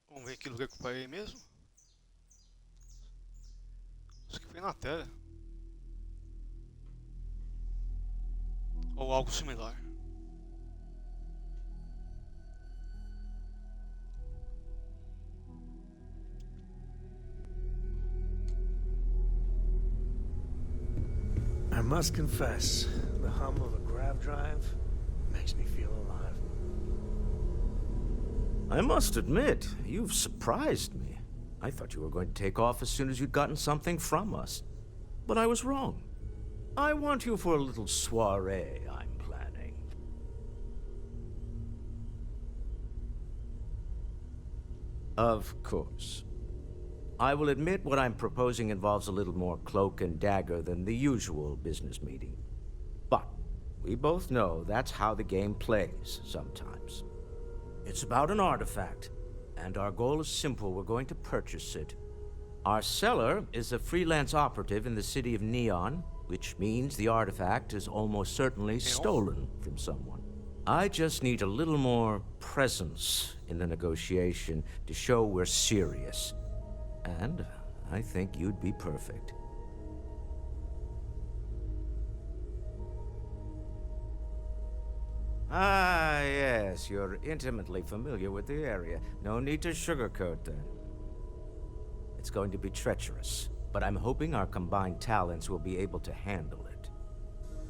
Vamos ver que lugar que eu parei mesmo. Acho que foi na Terra. Ou algo similar. I must confess, the hum of a grav drive makes me feel alive. I must admit, you've surprised me. I thought you were going to take off as soon as you'd gotten something from us. But I was wrong. I want you for a little soiree I'm planning. Of course. I will admit what I'm proposing involves a little more cloak and dagger than the usual business meeting. But we both know that's how the game plays sometimes. It's about an artifact, and our goal is simple. We're going to purchase it. Our seller is a freelance operative in the city of Neon, which means the artifact is almost certainly stolen from someone. I just need a little more presence in the negotiation to show we're serious. And I think you'd be perfect. Ah, yes, you're intimately familiar with the area. No need to sugarcoat then. It's going to be treacherous, but I'm hoping our combined talents will be able to handle it.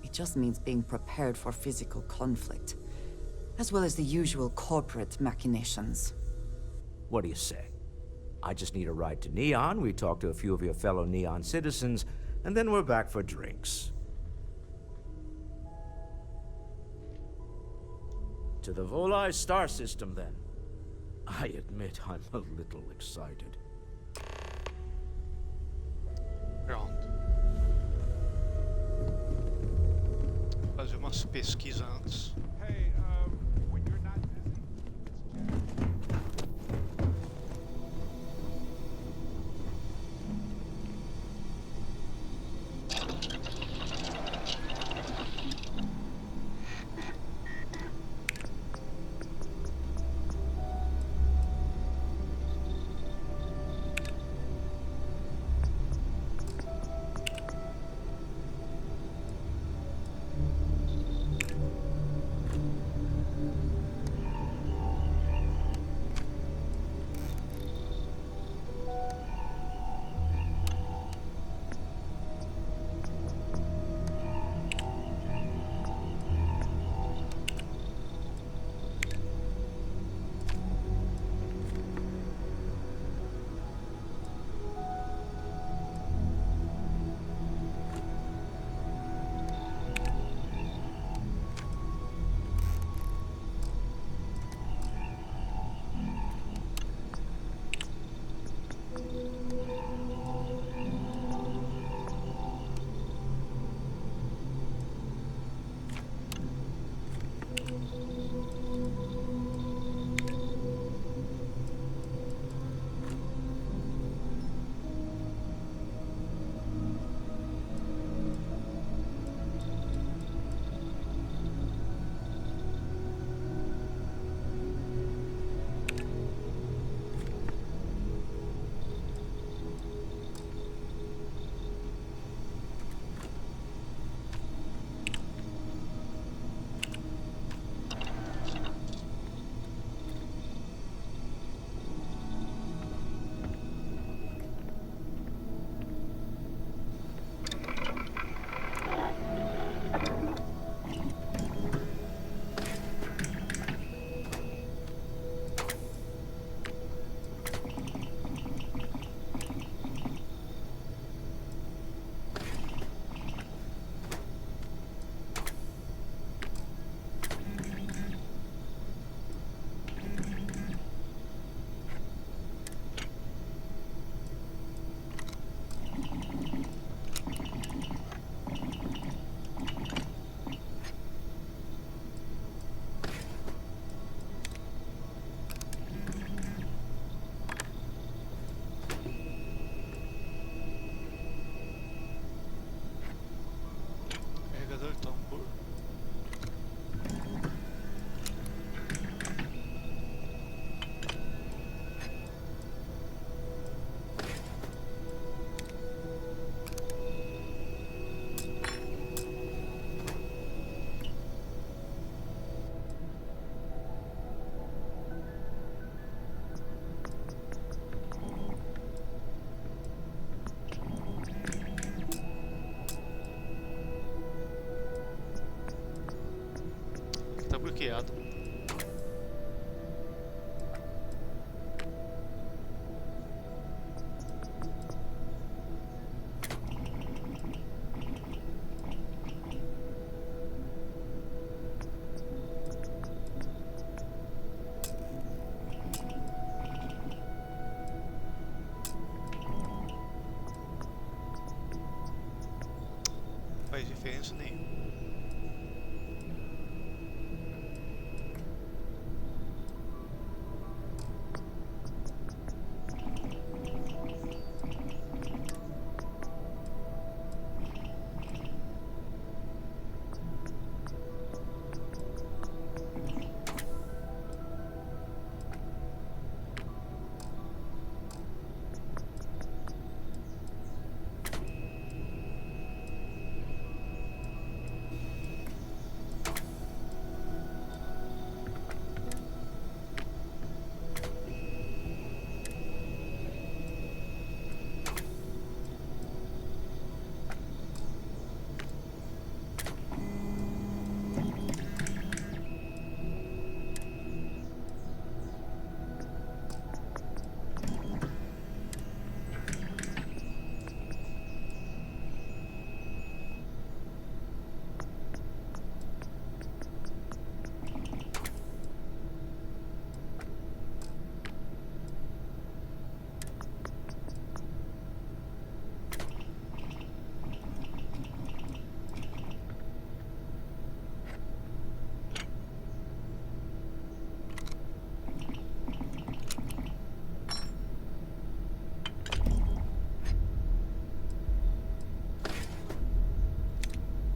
It just means being prepared for physical conflict, as well as the usual corporate machinations. What do you say? I just need a ride to Neon, we talk to a few of your fellow Neon citizens, and then we're back for drinks. To the Volai star system, then. I admit I'm a little excited. Pronto. Vou fazer umas pesquisas antes. Hey, when you're not busy, diferença nenhuma.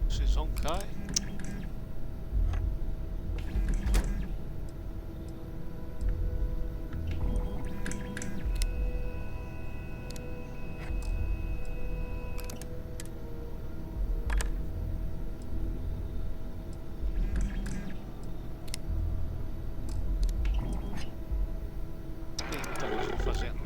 Vocês vão cá. O que então eu estou fazendo?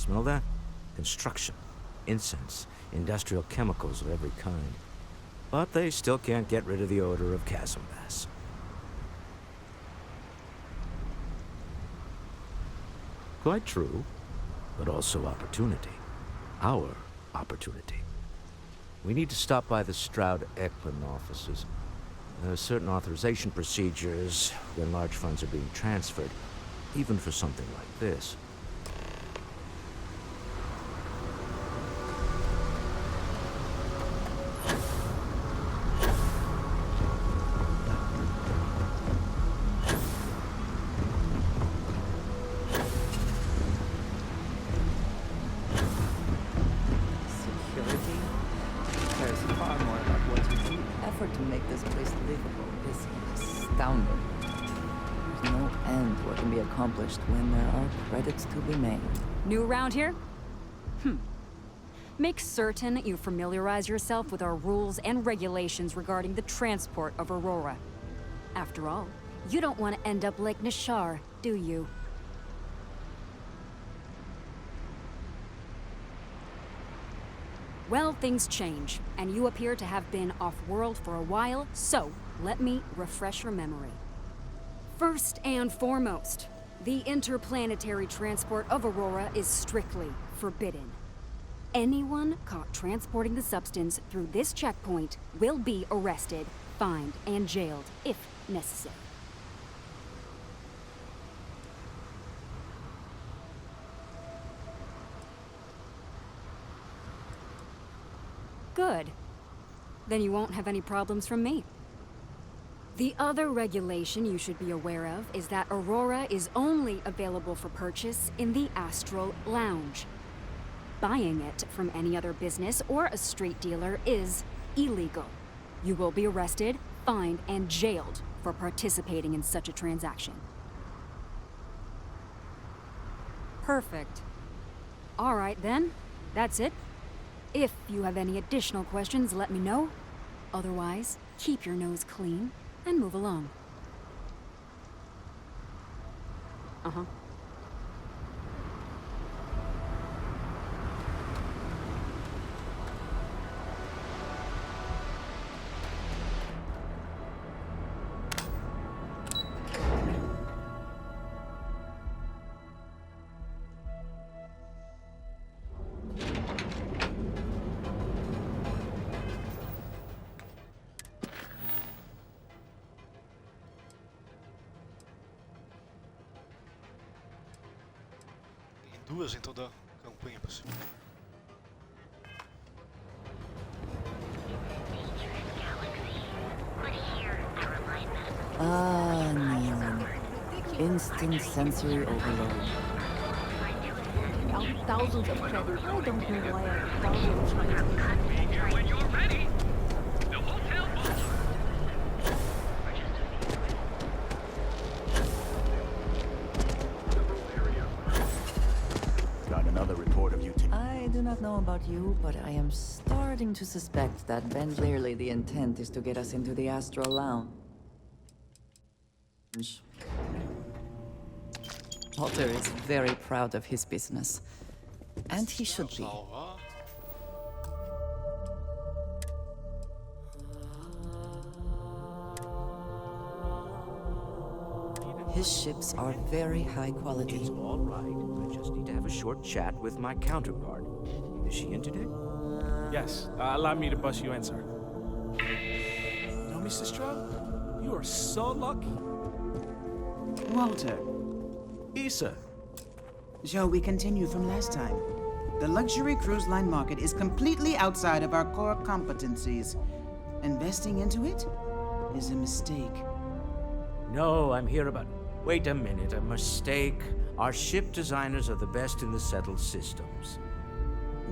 Smell that? Construction, incense, industrial chemicals of every kind. But they still can't get rid of the odor of chasm bass. Quite true, but also opportunity. Our opportunity. We need to stop by the Stroud-Eklund offices. There are certain authorization procedures when large funds are being transferred, even for something like this. Security cares far more about what you do. Effort to make this place livable is astounding. There's no end to what can be accomplished when there are credits to be made. New around here? Make certain you familiarize yourself with our rules and regulations regarding the transport of Aurora. After all, you don't want to end up like Nishar, do you? Well, things change, and you appear to have been off-world for a while, so let me refresh your memory. First and foremost, the interplanetary transport of Aurora is strictly forbidden. Anyone caught transporting the substance through this checkpoint will be arrested, fined, and jailed, if necessary. Good. Then you won't have any problems from me. The other regulation you should be aware of is that Aurora is only available for purchase in the Astral Lounge. Buying it from any other business or a street dealer is illegal. You will be arrested, fined, and jailed for participating in such a transaction. Perfect. All right then, that's it. If you have any additional questions, let me know. Otherwise, keep your nose clean and move along. Uh-huh. Tem duas em toda a campanha pra cima. Ah, Neon. Instant sensory overload. Thousands of credits. I don't know why I downloaded China. When you're ready, the hotel book. Got another report of you. I do not know about you, but I am starting to suspect that clearly the intent is to get us into the Astral Lounge. Walter is very proud of his business. And he should be. Salvar. His ships are very high quality. It's all right. I just need to have a short chat with my counterpart. Is she in today? Yes, allow me to bust you in, sir. No, Mr. Stroud? You are so lucky. Walter. Issa. Shall we continue from last time? The luxury cruise line market is completely outside of our core competencies. Investing into it is a mistake. No, I'm here about... Wait a minute, a mistake. Our ship designers are the best in the settled systems.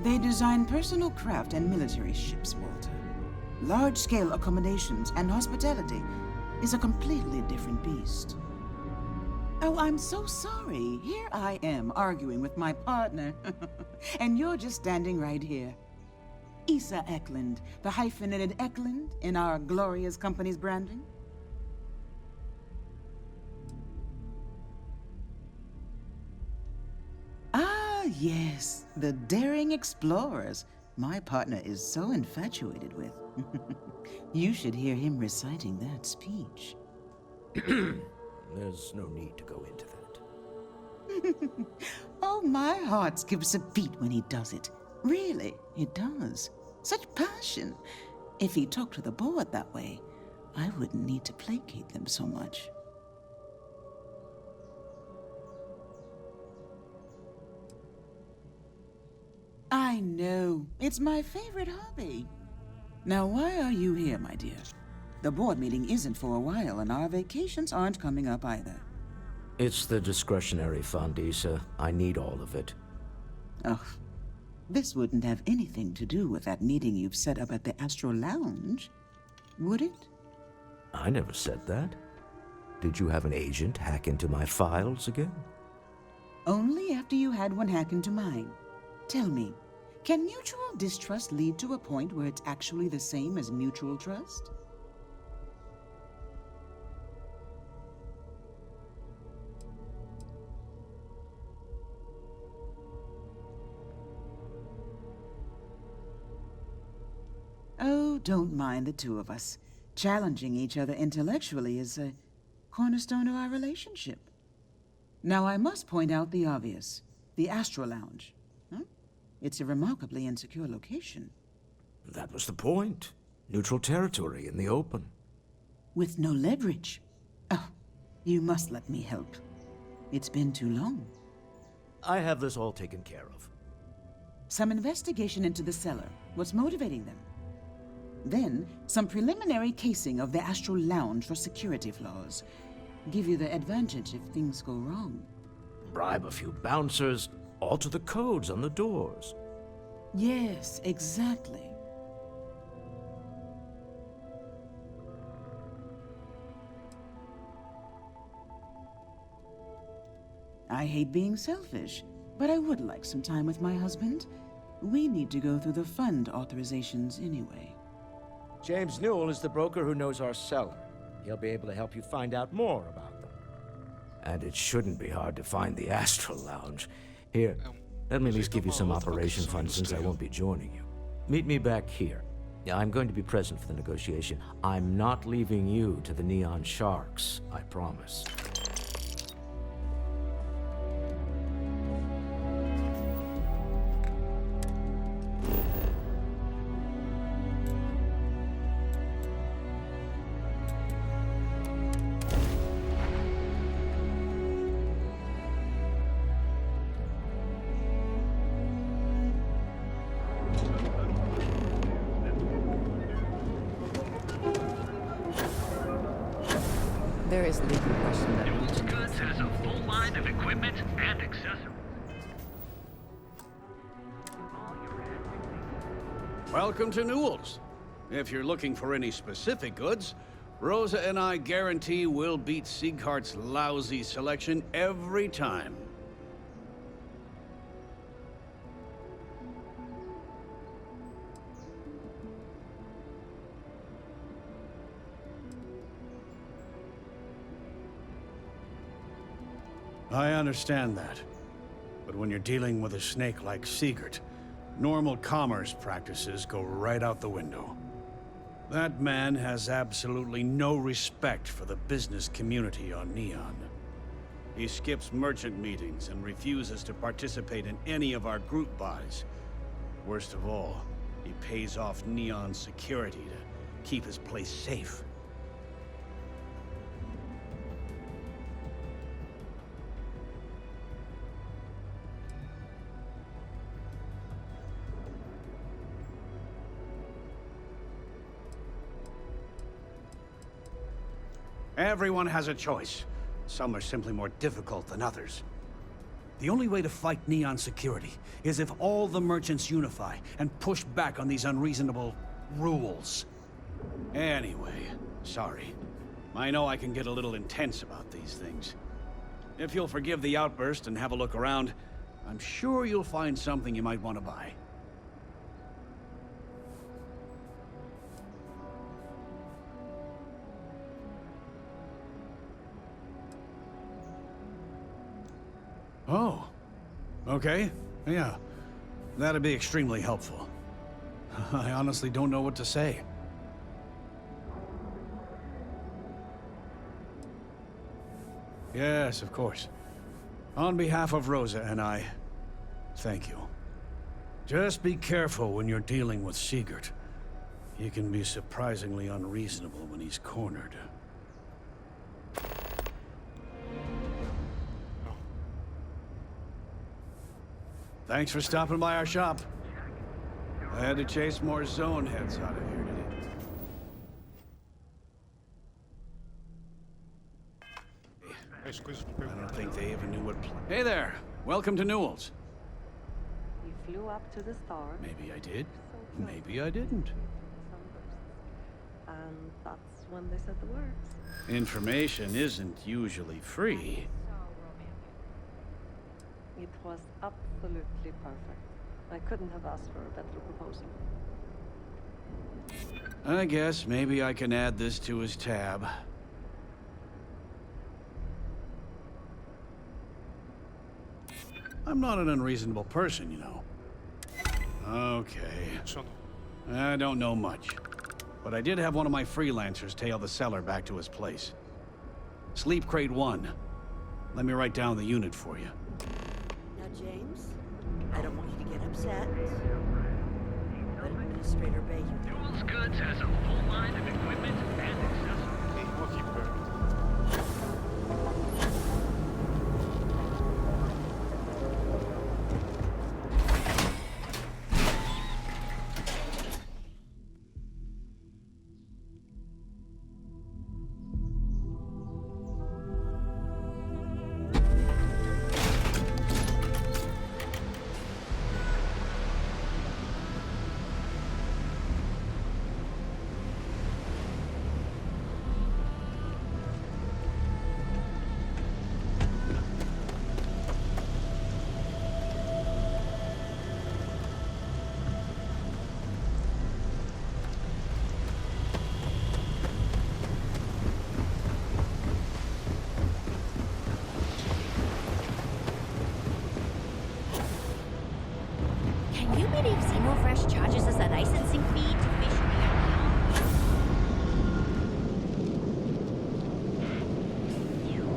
They design personal craft and military ships, Walter. Large-scale accommodations and hospitality is a completely different beast. Oh, I'm so sorry. Here I am arguing with my partner. And you're just standing right here. Issa Eklund, the hyphenated Eklund in our glorious company's branding. Ah, yes, the daring explorers my partner is so infatuated with. You should hear him reciting that speech. There's no need to go into that. Oh, my heart skips a beat when he does it. Really, it does. Such passion. If he talked to the board that way, I wouldn't need to placate them so much. I know. It's my favorite hobby. Now, why are you here, my dear? The board meeting isn't for a while, and our vacations aren't coming up either. It's the discretionary fund, Issa. I need all of it. Oh, this wouldn't have anything to do with that meeting you've set up at the Astro Lounge, would it? I never said that. Did you have an agent hack into my files again? Only after you had one hack into mine. Tell me, can mutual distrust lead to a point where it's actually the same as mutual trust? Oh, don't mind the two of us. Challenging each other intellectually is a cornerstone of our relationship. Now, I must point out the obvious. The Astro Lounge. Huh? It's a remarkably insecure location. That was the point. Neutral territory in the open. With no leverage. Oh, you must let me help. It's been too long. I have this all taken care of. Some investigation into the cellar. What's motivating them? Then, some preliminary casing of the Astral Lounge for security flaws. Give you the advantage if things go wrong. Bribe a few bouncers, alter the codes on the doors. Yes, exactly. I hate being selfish, but I would like some time with my husband. We need to go through the fund authorizations anyway. James Newell is the broker who knows our cellar. He'll be able to help you find out more about them. And it shouldn't be hard to find the Astral Lounge. Here, let me at least give you some operation funds since I won't be joining you. Meet me back here. I'm going to be present for the negotiation. I'm not leaving you to the Neon Sharks, I promise. There is a legal question that we Newell's can Goods has a full line of equipment and accessories. Welcome to Newell's. If you're looking for any specific goods, Rosa and I guarantee we'll beat Sieghart's lousy selection every time. I understand that. But when you're dealing with a snake like Siegert, normal commerce practices go right out the window. That man has absolutely no respect for the business community on Neon. He skips merchant meetings and refuses to participate in any of our group buys. Worst of all, he pays off Neon security to keep his place safe. Everyone has a choice. Some are simply more difficult than others. The only way to fight Neon security is if all the merchants unify and push back on these unreasonable rules. Anyway, sorry. I know I can get a little intense about these things. If you'll forgive the outburst and have a look around, I'm sure you'll find something you might want to buy. Oh, okay. Yeah, that'd be extremely helpful. I honestly don't know what to say. Yes, of course. On behalf of Rosa and I, thank you. Just be careful when you're dealing with Sigurd. He can be surprisingly unreasonable when he's cornered. Thanks for stopping by our shop. I had to chase more zone heads out of here today. As coisas me I perguntam. don't think they even knew what... Hey there! Welcome to Newell's. We flew up to the star. Maybe I did. Maybe I didn't. Some bursts. And that's when they said the words. Information isn't usually free. It was absolutely perfect. I couldn't have asked for a better proposal. I guess maybe I can add this to his tab. I'm not an unreasonable person, you know. Okay. Sono. I don't know much. But I did have one of my freelancers tail the seller back to his place. Sleep Crate 1. Let me write down the unit for you. Now, James, I don't want you to get upset. Let Administrator Bay you. Newell's Goods has a full line of equipment and accessories. Tem um aqui perto. Can you believe Xenofresh charges us a licensing fee to fish near Neon?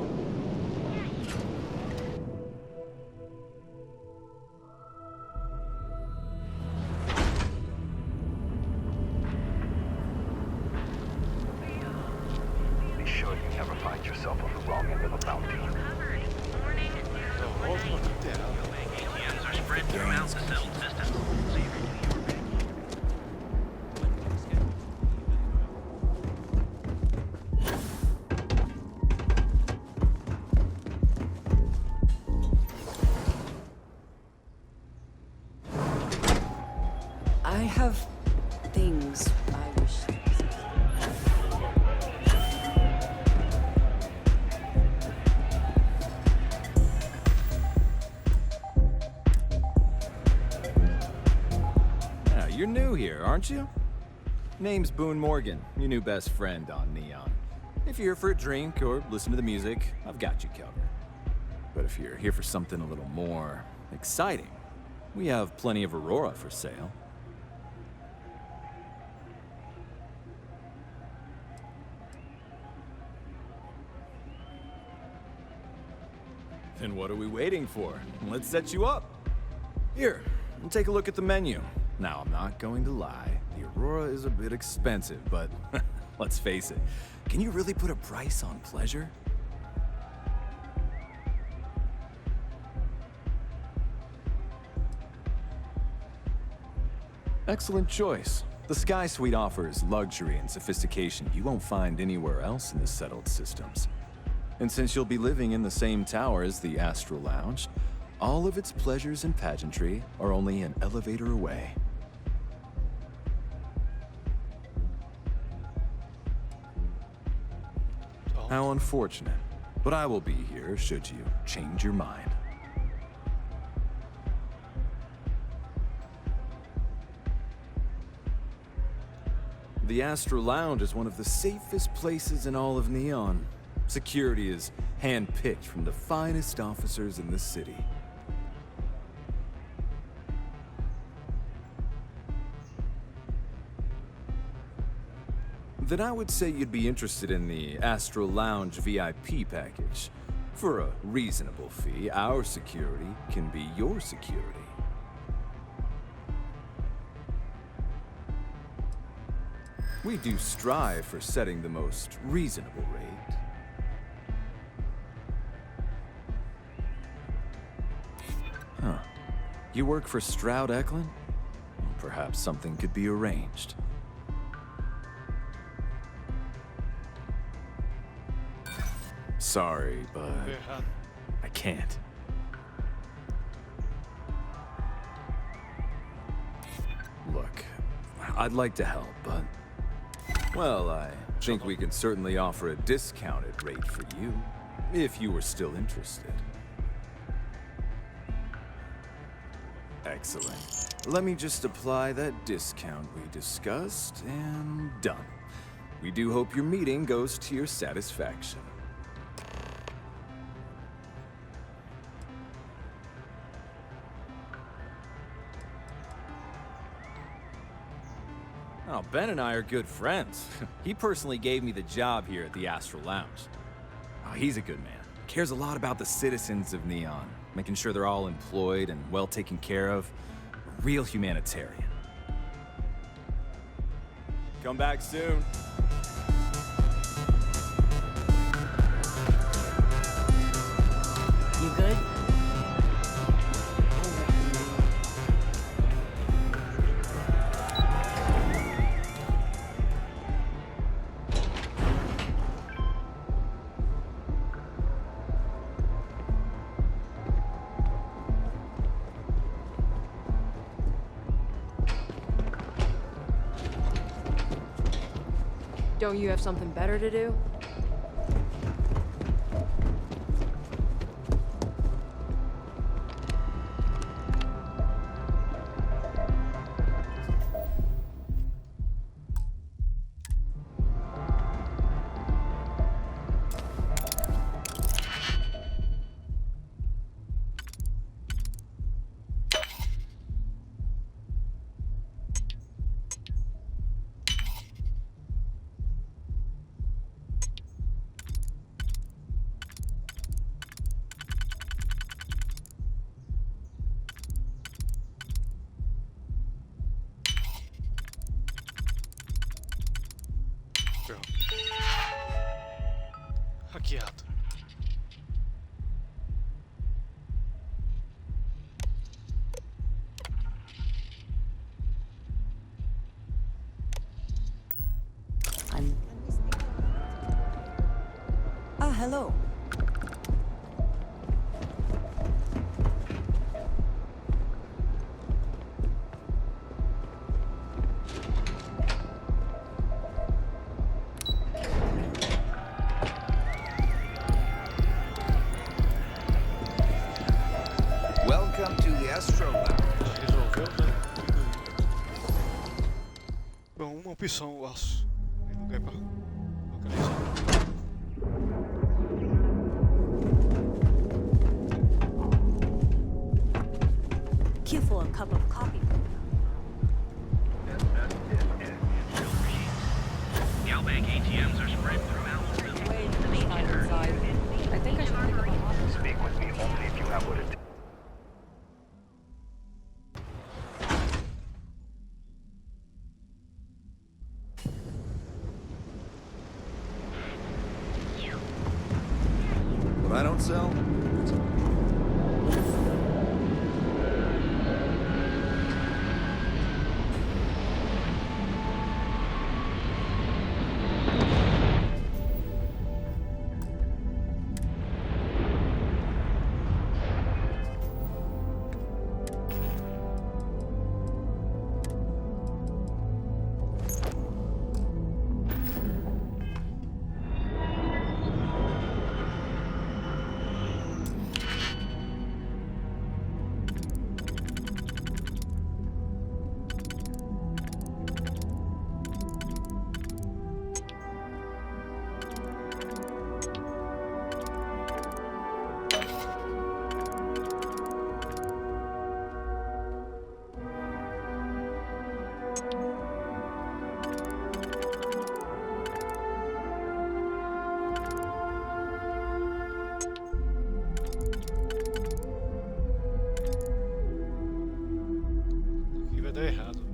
Be sure you never find yourself on the wrong end of a bounty. Então, volta pra terra. ATMs are spread throughout the settled system, so you can do your bidding. I have things I wish. You're new here, aren't you? Name's Boone Morgan, your new best friend on Neon. If you're here for a drink or listen to the music, I've got you covered. But if you're here for something a little more exciting, we have plenty of Aurora for sale. Then what are we waiting for? Let's set you up. Here, take a look at the menu. Now, I'm not going to lie. The Aurora is a bit expensive, but let's face it. Can you really put a price on pleasure? Excellent choice. The Sky Suite offers luxury and sophistication you won't find anywhere else in the settled systems. And since you'll be living in the same tower as the Astral Lounge, all of its pleasures and pageantry are only an elevator away. How unfortunate. But I will be here should you change your mind. The Astral Lounge is one of the safest places in all of Neon. Security is hand-picked from the finest officers in the city. then I would say you'd be interested in the Astral Lounge VIP package. For a reasonable fee, our security can be your security. We do strive for setting the most reasonable rate. Huh. You work for Stroud Eklund? Perhaps something could be arranged. Sorry, but I can't. Look, I'd like to help, but... well, I think we can certainly offer a discounted rate for you, if you were still interested. Excellent. Let me just apply that discount we discussed, and done. We do hope your meeting goes to your satisfaction. Oh, Ben and I are good friends. He personally gave me the job here at the Astral Lounge. Oh, he's a good man. Cares a lot about the citizens of Neon, making sure they're all employed and well taken care of. A real humanitarian. Come back soon. You good? Don't you have something better to do? Hackeado. Hello. Welcome to the Astral Lounge. Resolveu já? Bom, uma opção o aço. Em lugar para localizar. Queue for a cup of coffee. Galbank ATMs are spread throughout the Way to the main inside. I think I should pick up a hobby. Speak with me only if you have what it takes. What I don't sell? vai dar errado.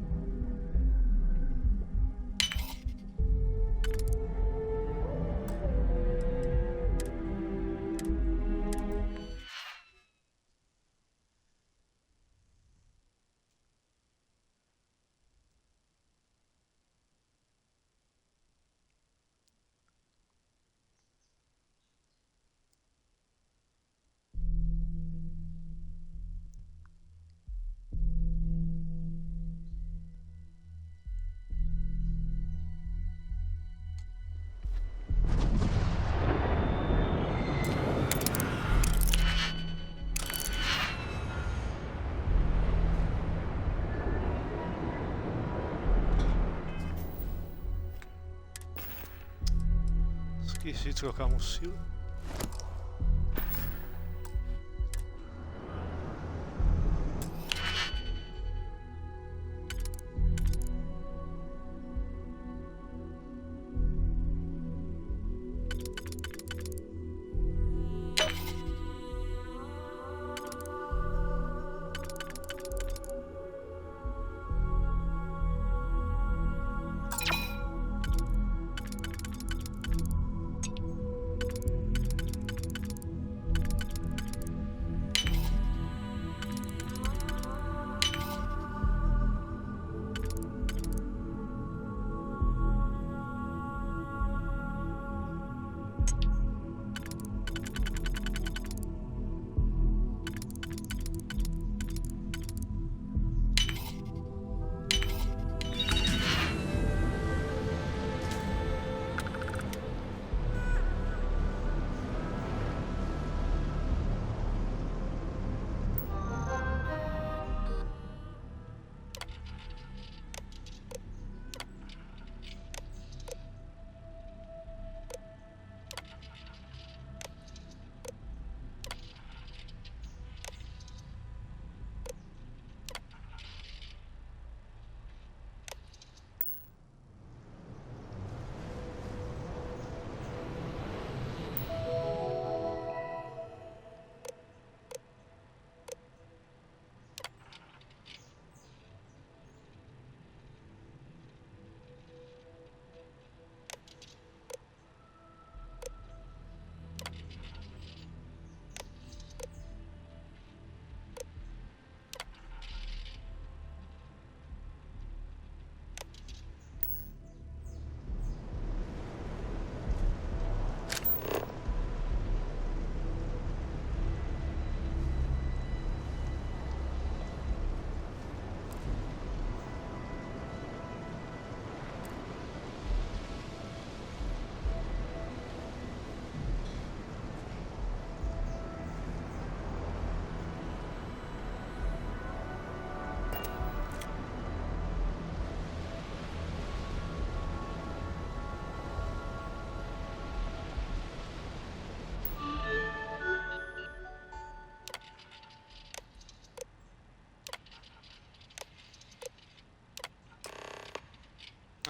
Esqueci de trocar a mochila.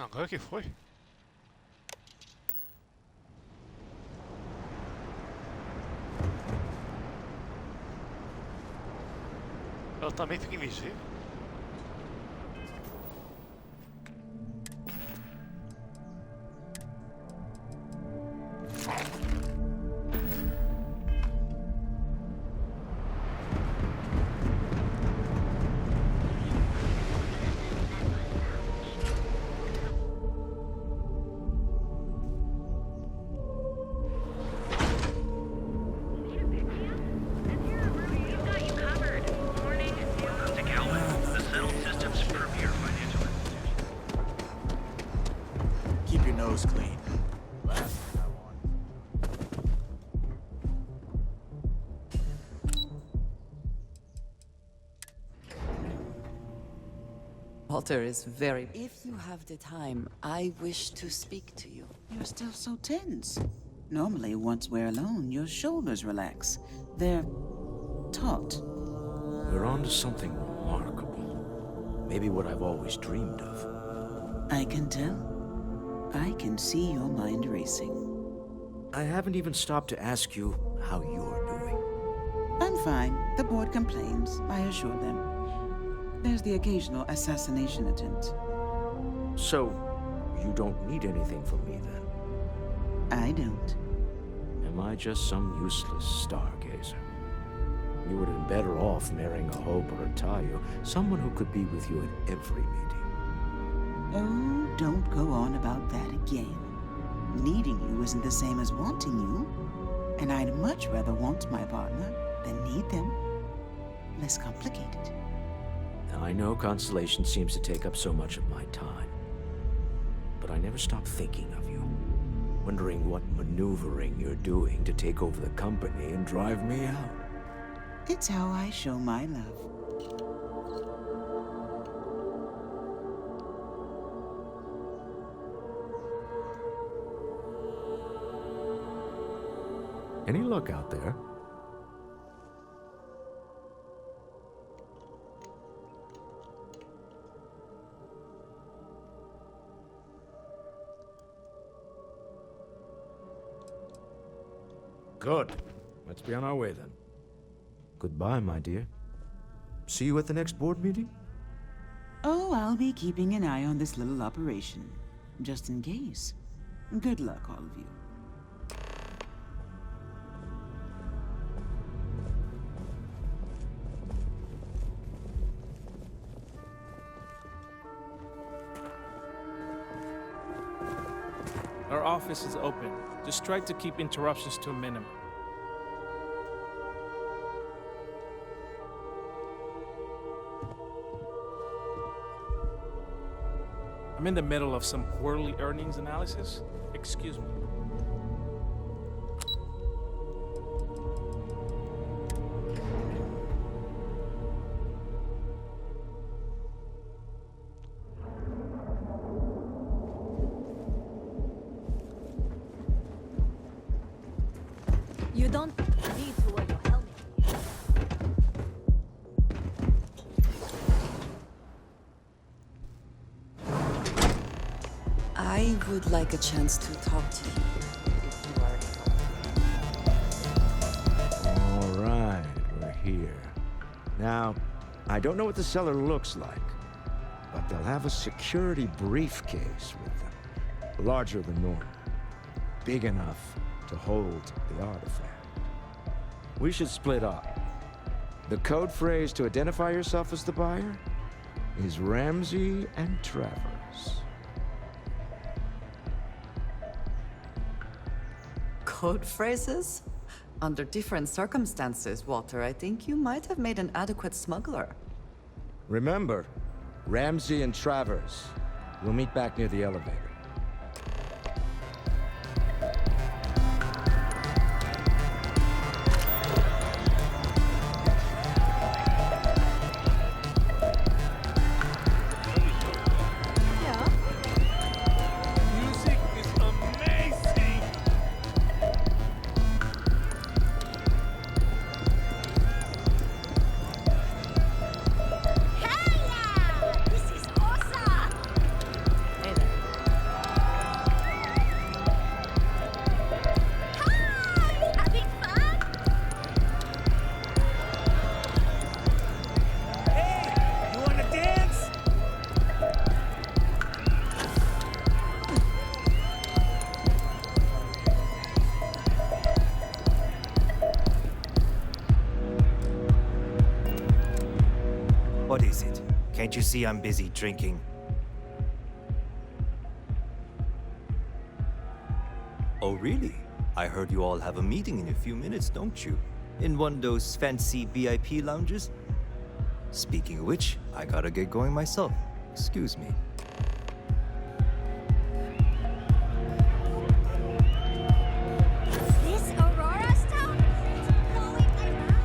Agora que foi? Ela também fica invisível? Clean. Last thing I want. Walter is very... If you have the time, I wish to speak to you. You're still so tense. Normally, once we're alone, your shoulders relax. They're taut. We're on to something remarkable. Maybe what I've always dreamed of. I can tell. I can see your mind racing. I haven't even stopped to ask you how you're doing. I'm fine. The board complains. I assure them. There's the occasional assassination attempt. So, you don't need anything from me then? I don't. Am I just some useless stargazer? You would have been better off marrying a Hope or a Tayo, someone who could be with you at every meeting. Oh, don't go on about that again. Needing you isn't the same as wanting you. And I'd much rather want my partner than need them. Less complicated. I know Constellation seems to take up so much of my time. But I never stop thinking of you. Wondering what maneuvering you're doing to take over the company and drive me out. It's how I show my love. Any luck out there? Good. Let's be on our way then. Goodbye, my dear. See you at the next board meeting? Oh, I'll be keeping an eye on this little operation. Just in case. Good luck, all of you. Our office is open. Just try to keep interruptions to a minimum. I'm in the middle of some quarterly earnings analysis. Excuse me. You don't need to wear your helmet. I would like a chance to talk to you, if you are. All right, we're here. Now, I don't know what the cellar looks like, but they'll have a security briefcase with them. Larger than normal. Big enough to hold the artifact. We should split up. The code phrase to identify yourself as the buyer is Ramsey and Travers. Code phrases? Under different circumstances, Walter, I think you might have made an adequate smuggler. Remember, Ramsey and Travers. We'll meet back near the elevator. Music is amazing! This is awesome! Hey there. Hi! Having fun? Hey! You wanna dance? What is it? Can't you see I'm busy drinking? Oh, really? I heard you all have a meeting in a few minutes, don't you? In one of those fancy VIP lounges? Speaking of which, I gotta get going myself. Excuse me. This Aurora stuff? It's blowing my mind.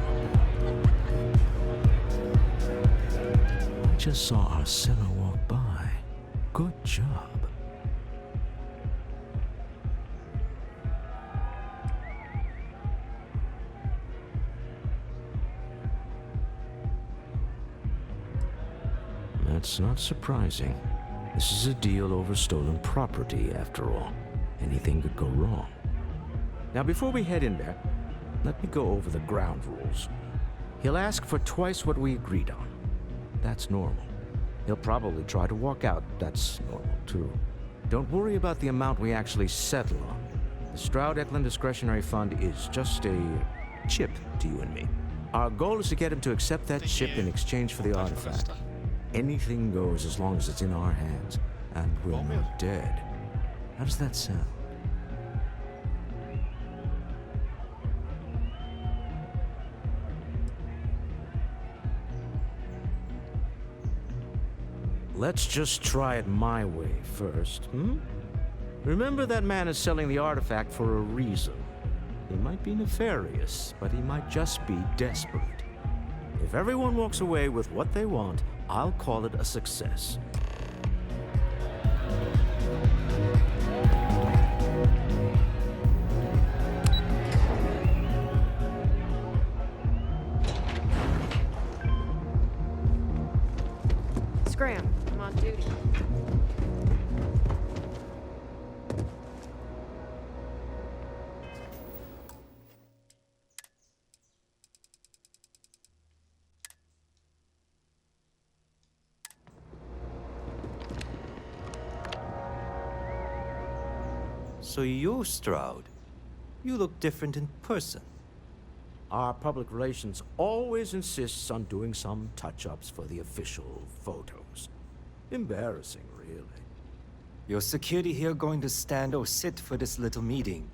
I just saw Arcella walk by. Good job. That's not surprising. This is a deal over stolen property, after all. Anything could go wrong. Now, before we head in there, let me go over the ground rules. He'll ask for twice what we agreed on. That's normal. He'll probably try to walk out. That's normal, too. Don't worry about the amount we actually settle on. The Stroud-Eklund Discretionary Fund is just a chip to you and me. Our goal is to get him to accept that chip in exchange for the artifact. Anything goes as long as it's in our hands, and we're not dead. How does that sound? Let's just try it my way first, hmm? Remember, that man is selling the artifact for a reason. He might be nefarious, but he might just be desperate. If everyone walks away with what they want, I'll call it a success. Scram, I'm on duty. So you're Stroud. You look different in person. Our public relations always insists on doing some touch-ups for the official photos. Embarrassing, really. Your security here going to stand or sit for this little meeting,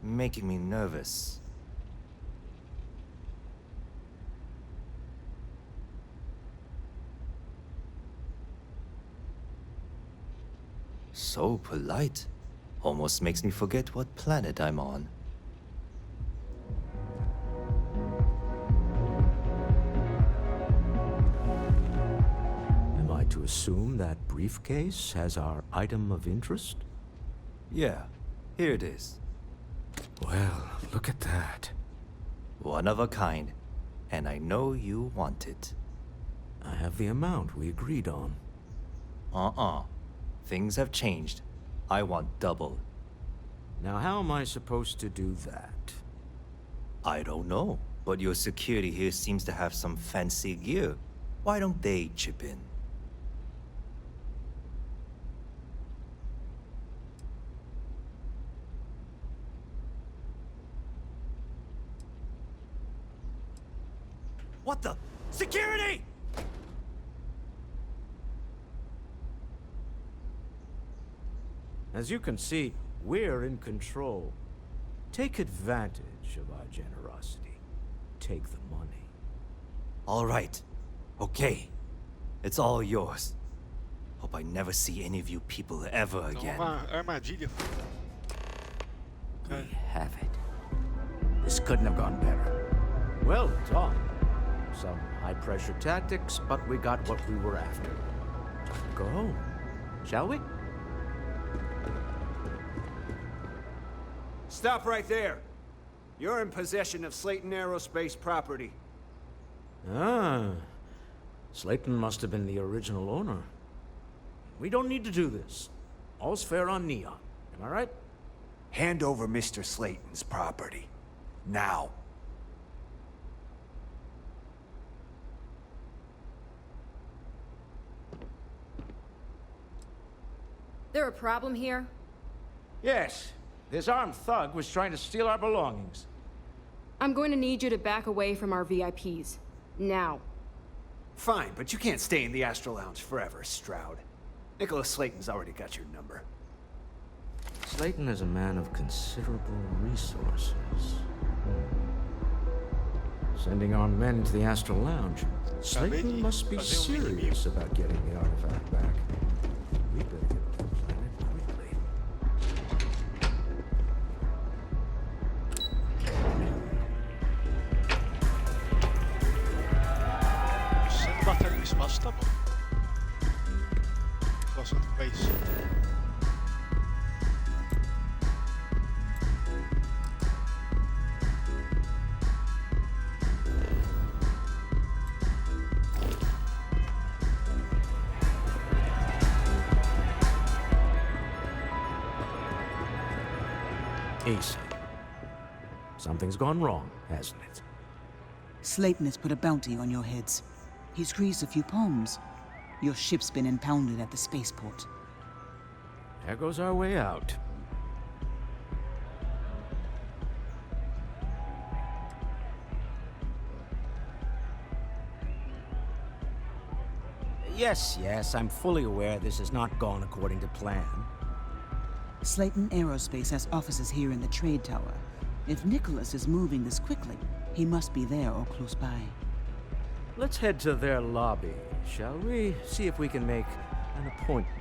making me nervous. So polite. Almost makes me forget what planet I'm on. Am I to assume that briefcase has our item of interest? Yeah, here it is. Well, look at that. One of a kind. And I know you want it. I have the amount we agreed on. Things have changed. I want double. Now, how am I supposed to do that? I don't know, but your security here seems to have some fancy gear. Why don't they chip in? What the? Security! As you can see, we're in control. Take advantage of our generosity. Take the money. All right. Okay. It's all yours. Hope I never see any of you people ever again. Armadilha. We have it. This couldn't have gone better. Well done. Some high-pressure tactics, but we got what we were after. Go home, shall we? Stop right there. You're in possession of Slayton Aerospace property. Ah. Slayton must have been the original owner. We don't need to do this. All's fair on Neon. Am I right? Hand over Mr. Slayton's property. Now. There a problem here? Yes. This armed thug was trying to steal our belongings. I'm going to need you to back away from our VIPs. Now. Fine, but you can't stay in the Astro Lounge forever, Stroud. Nicholas Slayton's already got your number. Slayton is a man of considerable resources. Sending armed men into the Astro Lounge. Slayton must be serious about getting the artifact back. We better get off the planet quickly. Sem batalha no espaço tá bom. Gosto do país. Easy. Something's gone wrong, hasn't it? Slayton has put a bounty on your heads. He squeezed a few poems. Your ship's been impounded at the spaceport. There goes our way out. Yes, I'm fully aware this has not gone according to plan. Slayton Aerospace has offices here in the trade tower. If Nicholas is moving this quickly, he must be there or close by. Let's head to their lobby, shall we? See if we can make an appointment.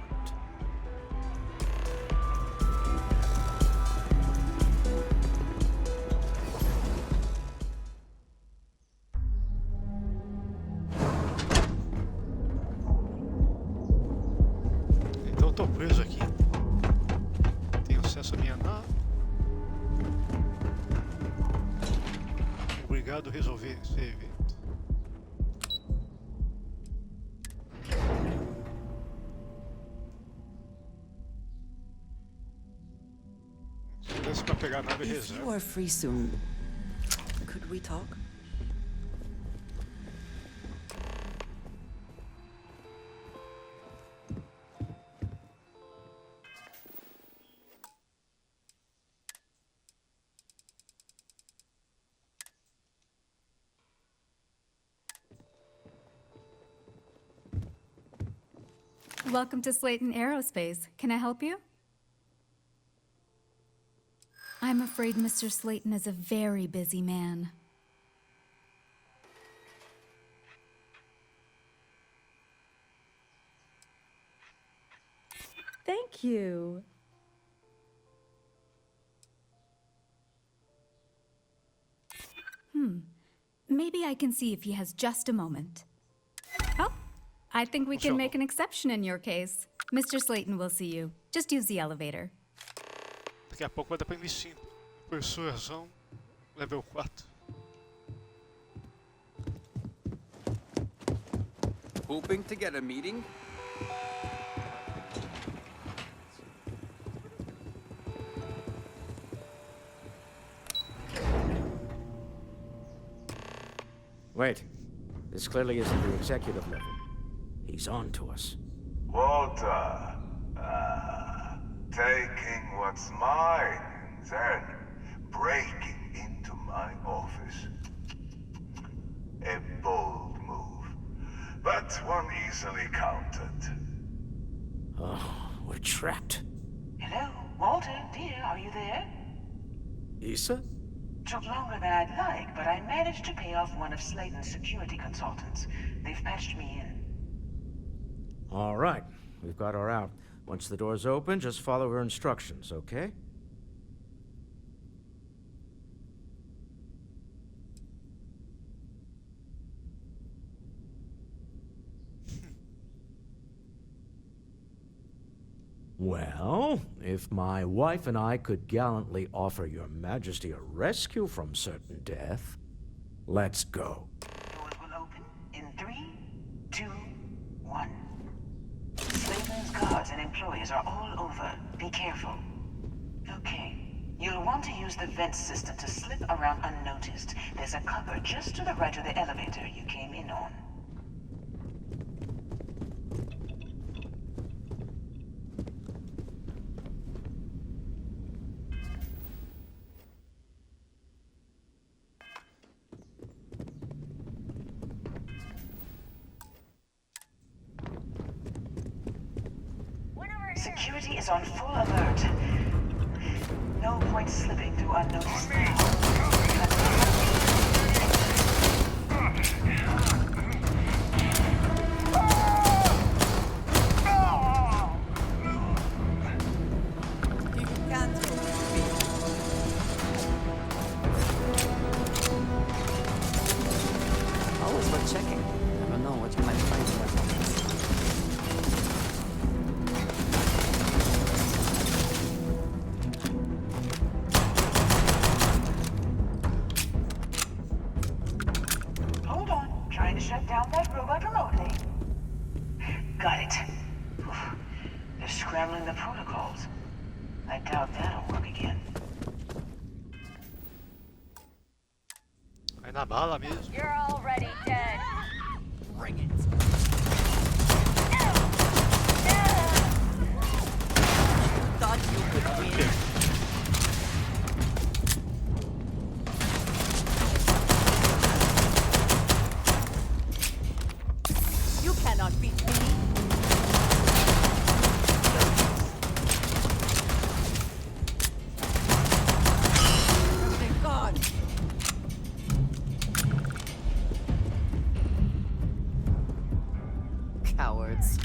Então eu tô preso aqui. Tenho acesso à minha nave. Obrigado a resolver esse evento. Se desse pra pegar a nave If reserva. you are free soon, could we talk? Welcome to Slayton Aerospace. Can I help you? I'm afraid Mr. Slayton is a very busy man. Thank you. Maybe I can see if he has just a moment. Oh, I think we can make an exception in your case. Mr. Slayton will see you. Just use the elevator. Daqui a pouco vai dar pra investir em persuasão level 4. Hoping to get a meeting? Wait. This clearly isn't the executive level. He's on to us. Walter, taking what's mine, then breaking into my office. A bold move, but one easily countered. Oh, we're trapped. Hello, Walter, dear, are you there? Issa? Took longer than I'd like, but I managed to pay off one of Slayton's security consultants. They've patched me in. All right. We've got her out. Once the door's open, just follow her instructions, okay? Well, if my wife and I could gallantly offer your majesty a rescue from certain death, let's go. Doors will open in 3, 2, 1. Slayton's guards and employees are all over. Be careful. Okay. You'll want to use the vent system to slip around unnoticed. There's a cupboard just to the right of the elevator you came in on. Security is on full alert. No point slipping through unnoticed now. Always worth checking. Never know what you might find there. Hold on. Trying to shut down that robot remotely. Got it. Whew. They're scrambling the protocols. I doubt that'll work again. Vai na bala mesmo. You're already dead. Bring it. Thought you could win. You cannot beat me. Everything gone. Cowards.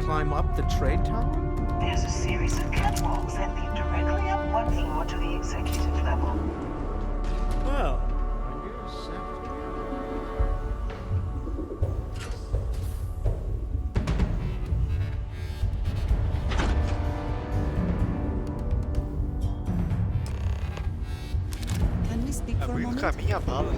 Climb up the trade tower? There's a series of catwalks that lead directly up one floor to the executive level. Well, Can we speak for a Abrindo moment? caminho a bala.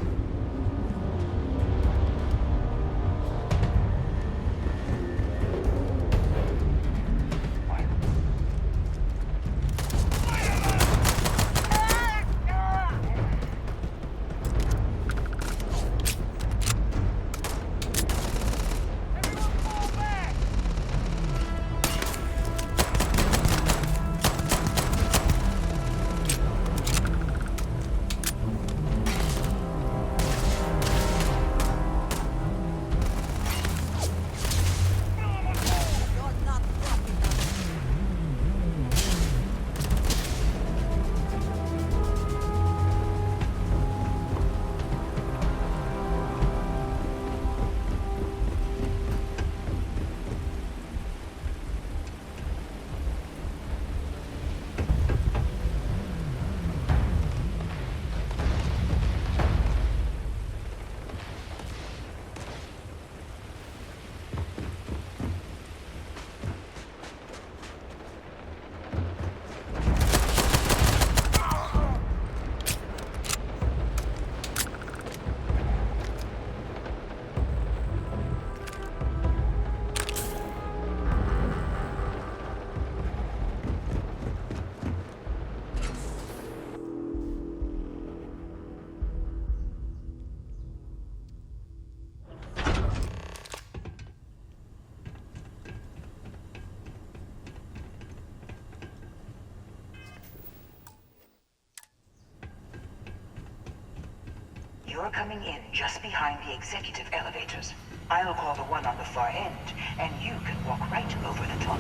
You're coming in just behind the executive elevators. I'll call the one on the far end, and you can walk right over the top.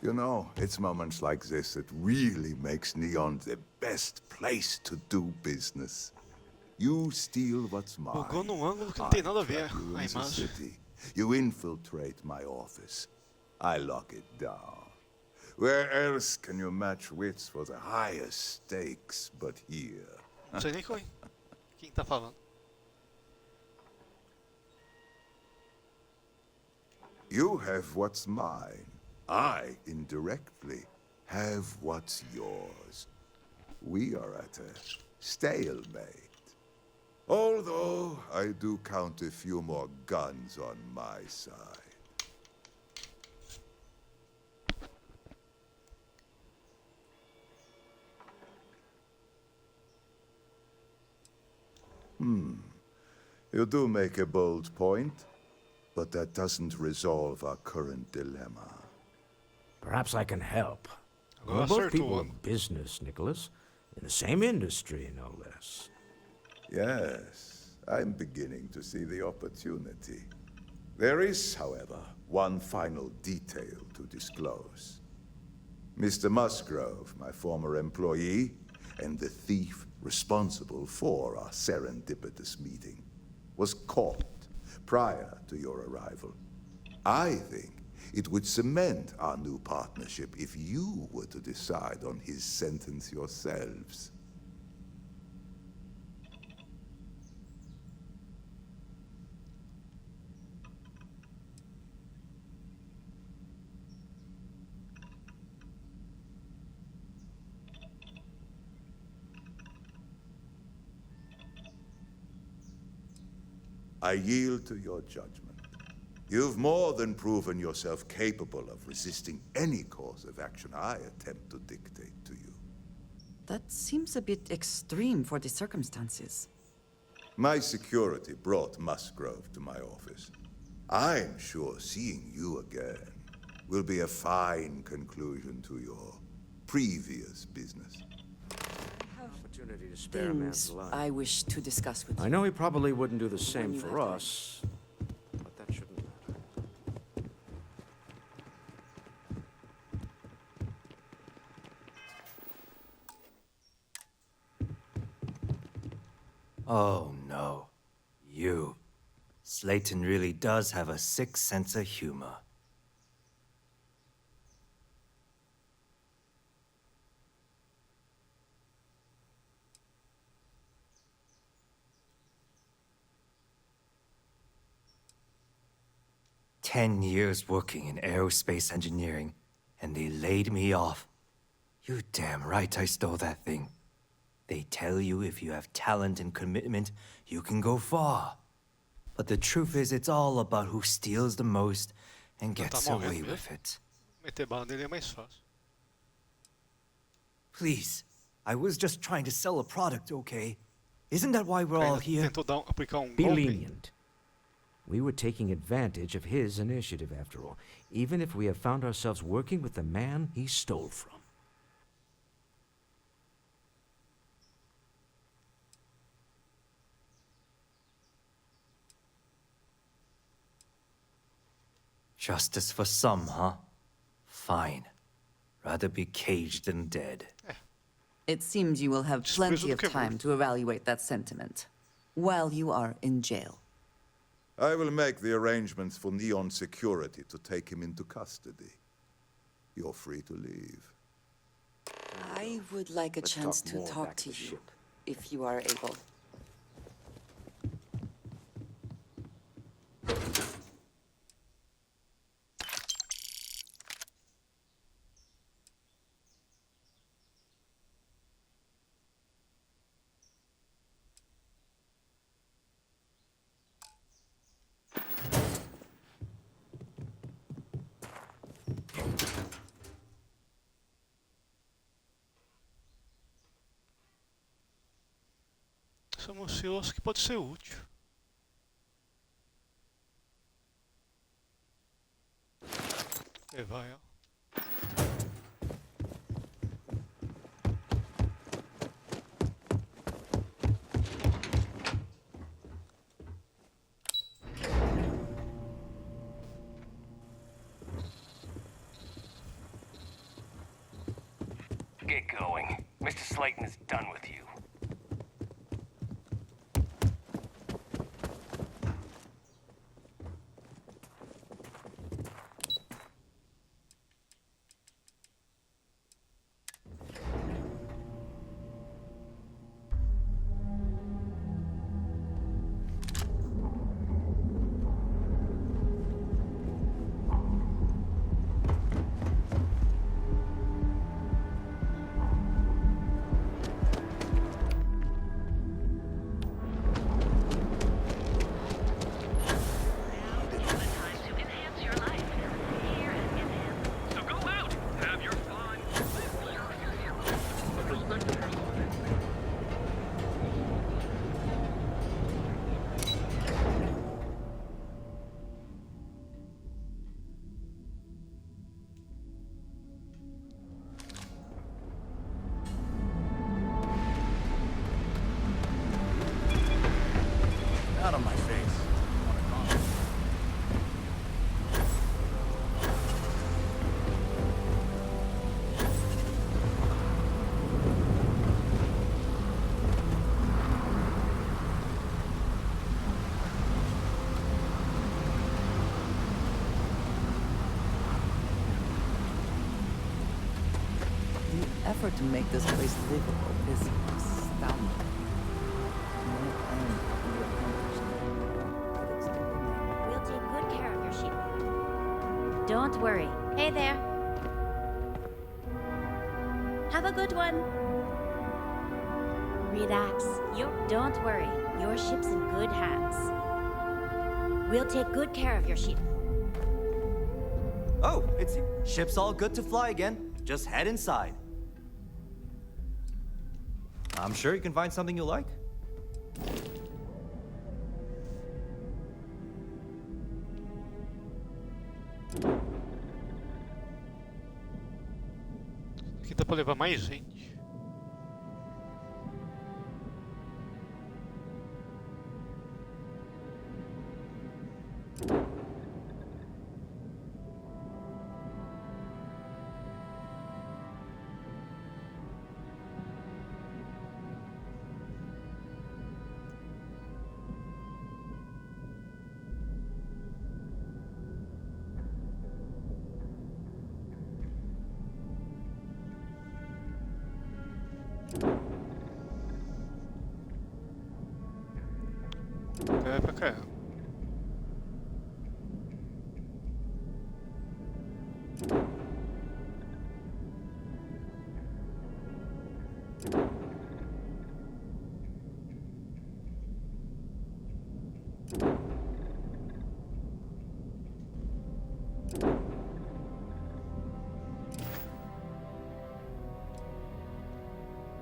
You know, it's moments like this that really makes Neon the best place to do business. You steal what's mine. Bugou num ângulo que não tem nada a ver You a in the imagem. city. You infiltrate my office. I lock it down. Where else can you match wits for the highest stakes but here? Não sei nem quem tá falando. You have what's mine. I, indirectly, have what's yours. We are at a stalemate. Although, I do count a few more guns on my side. You do make a bold point, but that doesn't resolve our current dilemma. Perhaps I can help. Well, We're both certo people one. of business, Nicholas. In the same industry, no less. Yes, I'm beginning to see the opportunity. There is, however, one final detail to disclose. Mr. Musgrove, my former employee, and the thief responsible for our serendipitous meeting, was caught prior to your arrival. I think it would cement our new partnership if you were to decide on his sentence yourselves. I yield to your judgment. You've more than proven yourself capable of resisting any course of action I attempt to dictate to you. That seems a bit extreme for the circumstances. My security brought Musgrove to my office. I'm sure seeing you again will be a fine conclusion to your previous business. Opportunity to spare a man's Things life. I wish to discuss with you. I know he probably wouldn't do the same you for have us, but that shouldn't matter. Oh no. You. Slayton really does have a sick sense of humor. "10 years working in aerospace engineering, and they laid me off. You damn right I stole that thing. They tell you if you have talent and commitment, you can go far. But the truth is, it's all about who steals the most and gets away with it. Meter bala nele é mais fácil. Please, I was just trying to sell a product, okay? Isn't that why we're all here? Tentou aplicar Be golpe. lenient. We were taking advantage of his initiative, after all, even if we have found ourselves working with the man he stole from. Justice for some, huh? Fine. Rather be caged than dead. It seems you will have plenty of do que time to evaluate that sentiment while you are in jail. I will make the arrangements for Neon Security to take him into custody. You're free to leave. I would like a Let's chance talk to more talk back to at the you, ship. if you are able. Essa mochila eu acho que pode ser útil. Vai, ó. Get going. Mr. Slayton is done with you. The effort to make this place livable is astounding. No end can be accomplished. We'll take good care of your ship. Don't worry. Hey there. Have a good one. Relax. Don't worry. Your ship's in good hands. We'll take good care of your ship. Oh, it's ship's all good to fly again. Just head inside. I'm sure you can find something you like. Aqui dá pra levar mais gente. Vai pra cá.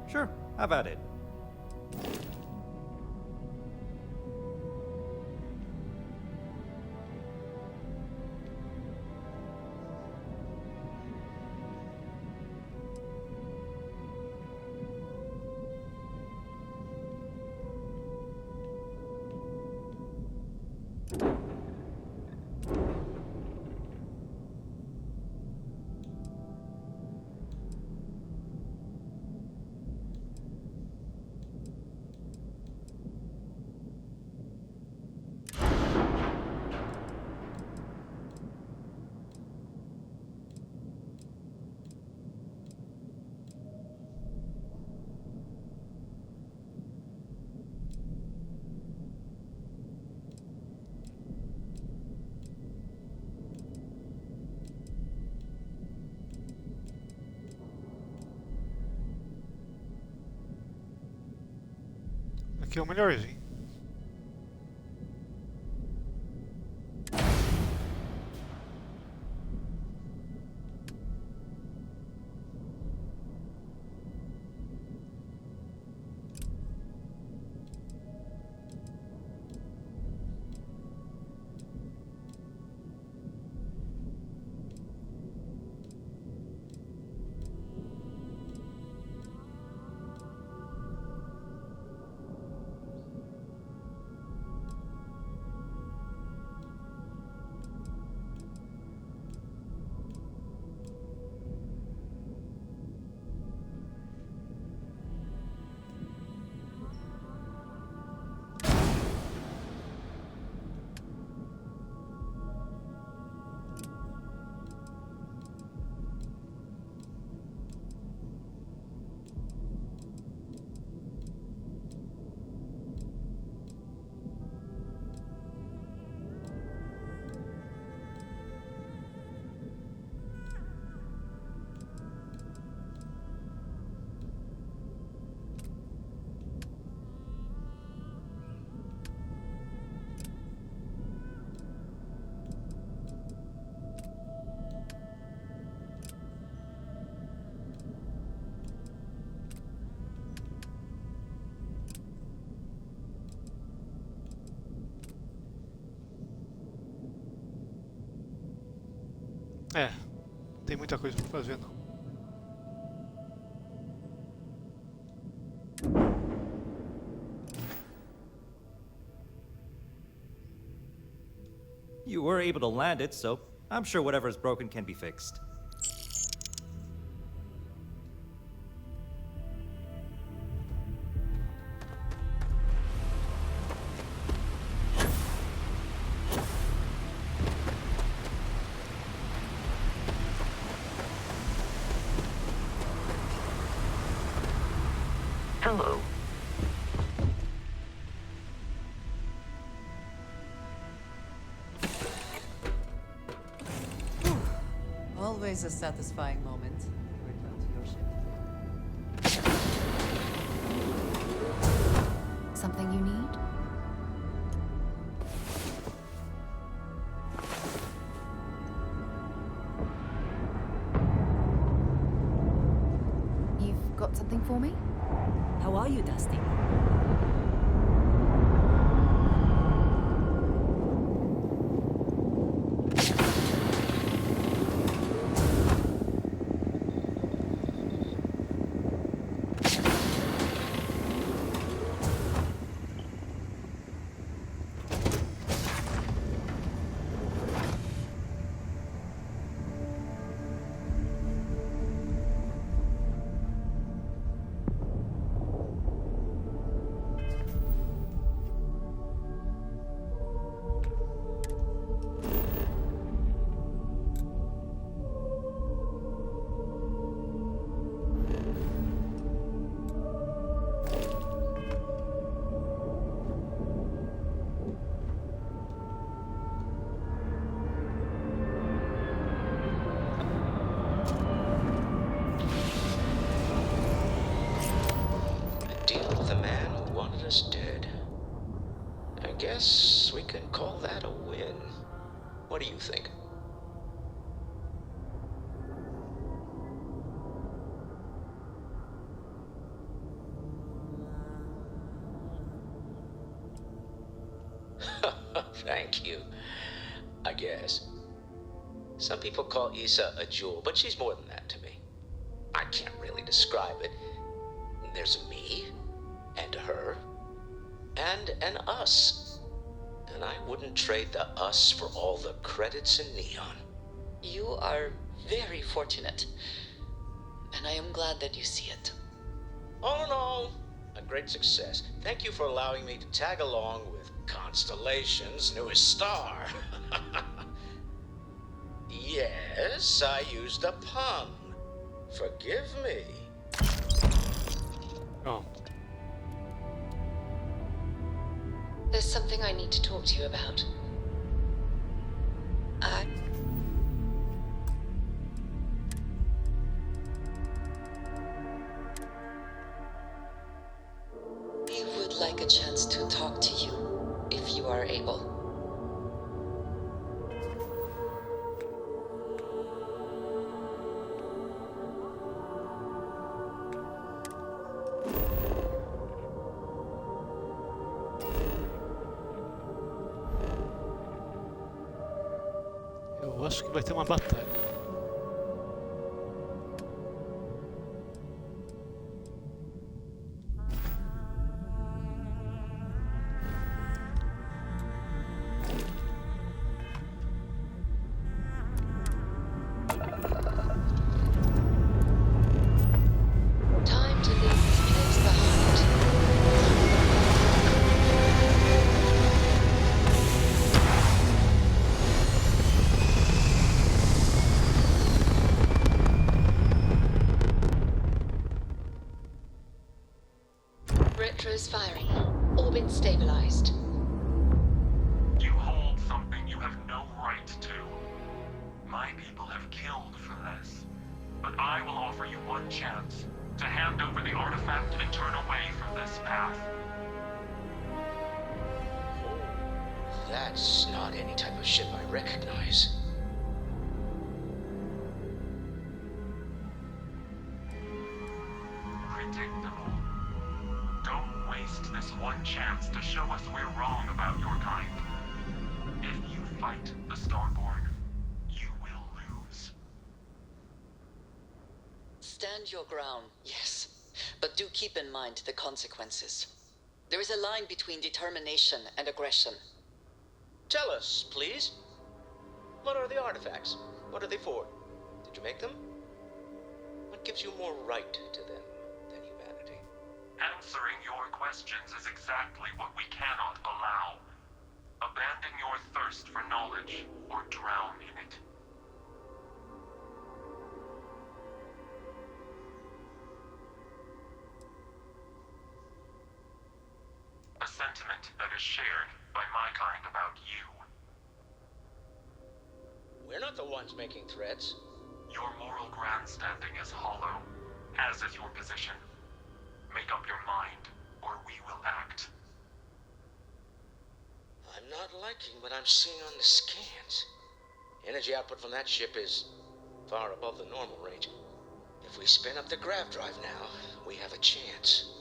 Sure, have at it. Aqui é o melhorzinho. É, não tem muita coisa pra fazer não. You were able to land it, so I'm sure whatever's broken can be fixed. Hello. Always a satisfying moment. Return to your ship. Something you need? You've got something for me? How are you, Dusty? Dead. I guess we can call that a win. What do you think? Thank you. I guess. Some people call Issa a jewel, but she's more than that to me. I can't really describe it. There's a me, and a her, and an us. And I wouldn't trade the us for all the credits in Neon. You are very fortunate, and I am glad that you see it. All in all, a great success. Thank you for allowing me to tag along with Constellation's newest star. Yes, I used a pun. Forgive me. Oh. There's something I need to talk to you about. I would like a chance to talk to you, if you are able. Eu acho que vai ter uma batalha. Time to leave this place behind. Retro's firing. Orbit stabilized. You hold something you have no right to. My people have killed for this. But I will offer you one chance to hand over the artifact and turn away from this path. That's not any type of ship I recognize. Predictable. Don't waste this one chance to show us we're wrong about your kind. If you fight the Starborn, you will lose. Stand your ground, yes. But do keep in mind the consequences. There is a line between determination and aggression. Tell us, please. What are the artifacts? What are they for? Did you make them? What gives you more right to them than humanity? Answering your questions is exactly what we cannot allow. Abandon your thirst for knowledge or drown in it. shared by my kind about you. We're not the ones making threats. Your moral grandstanding is hollow, as is your position. Make up your mind, or we will act. I'm not liking what I'm seeing on the scans. Energy output from that ship is far above the normal range. If we spin up the grav drive now, we have a chance.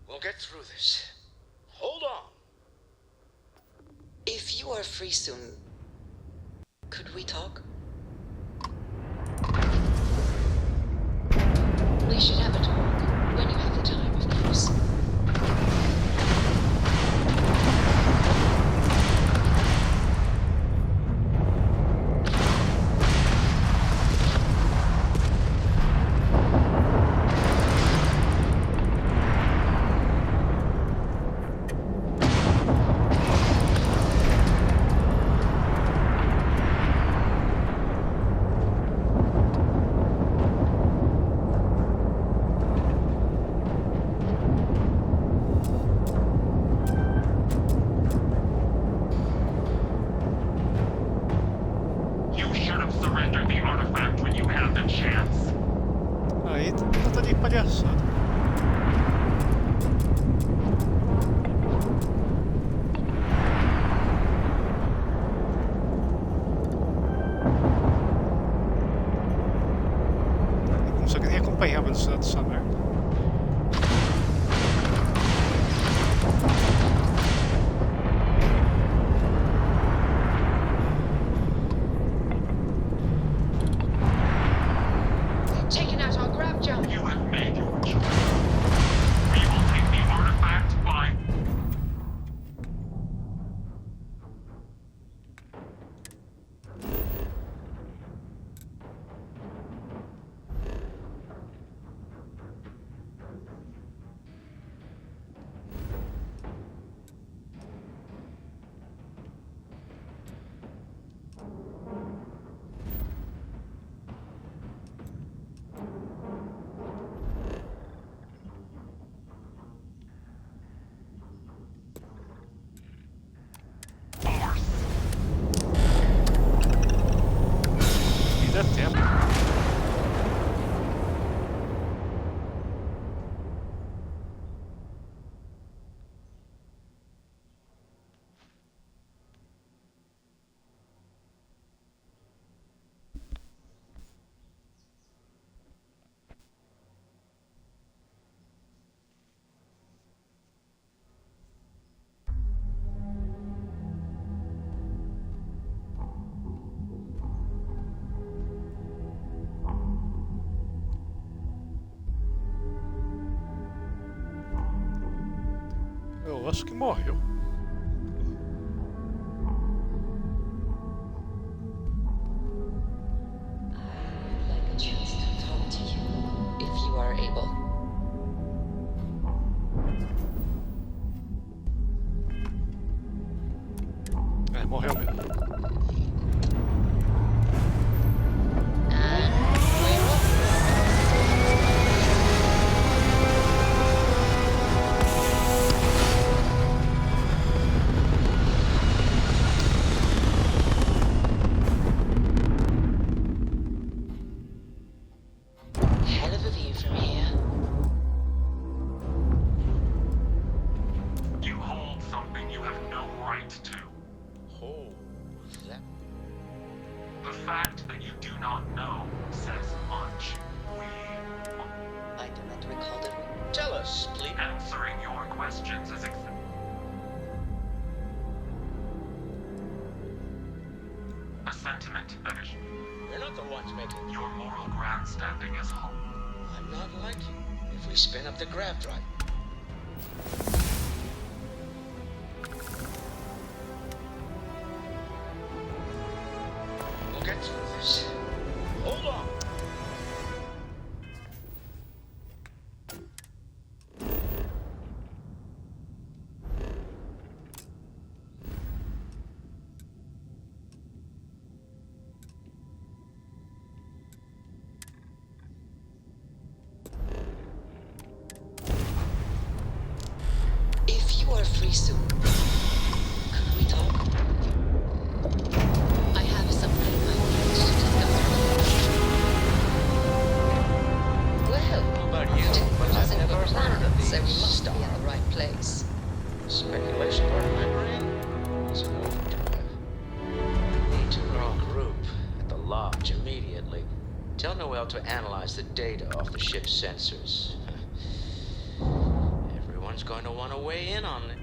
We'll get through this. Hold on. If you are free soon, could we talk? We should have a talk when you have the time, of course. Aí tá de palhaçada. Não consegue nem acompanhar a velocidade dessa merda. Eu acho que morreu. I'd like a chance to talk to you, if you are able. É, morreu mesmo. very soon. Could we talk? I have something I want to discuss with you. Well, How about you? I've never heard planned, of these so we must be in the right place. Speculation part my brain is an overdrive. Need to regroup at the lodge immediately. Tell Noel to analyze the data off the ship's sensors. Everyone's going to want to weigh in on it.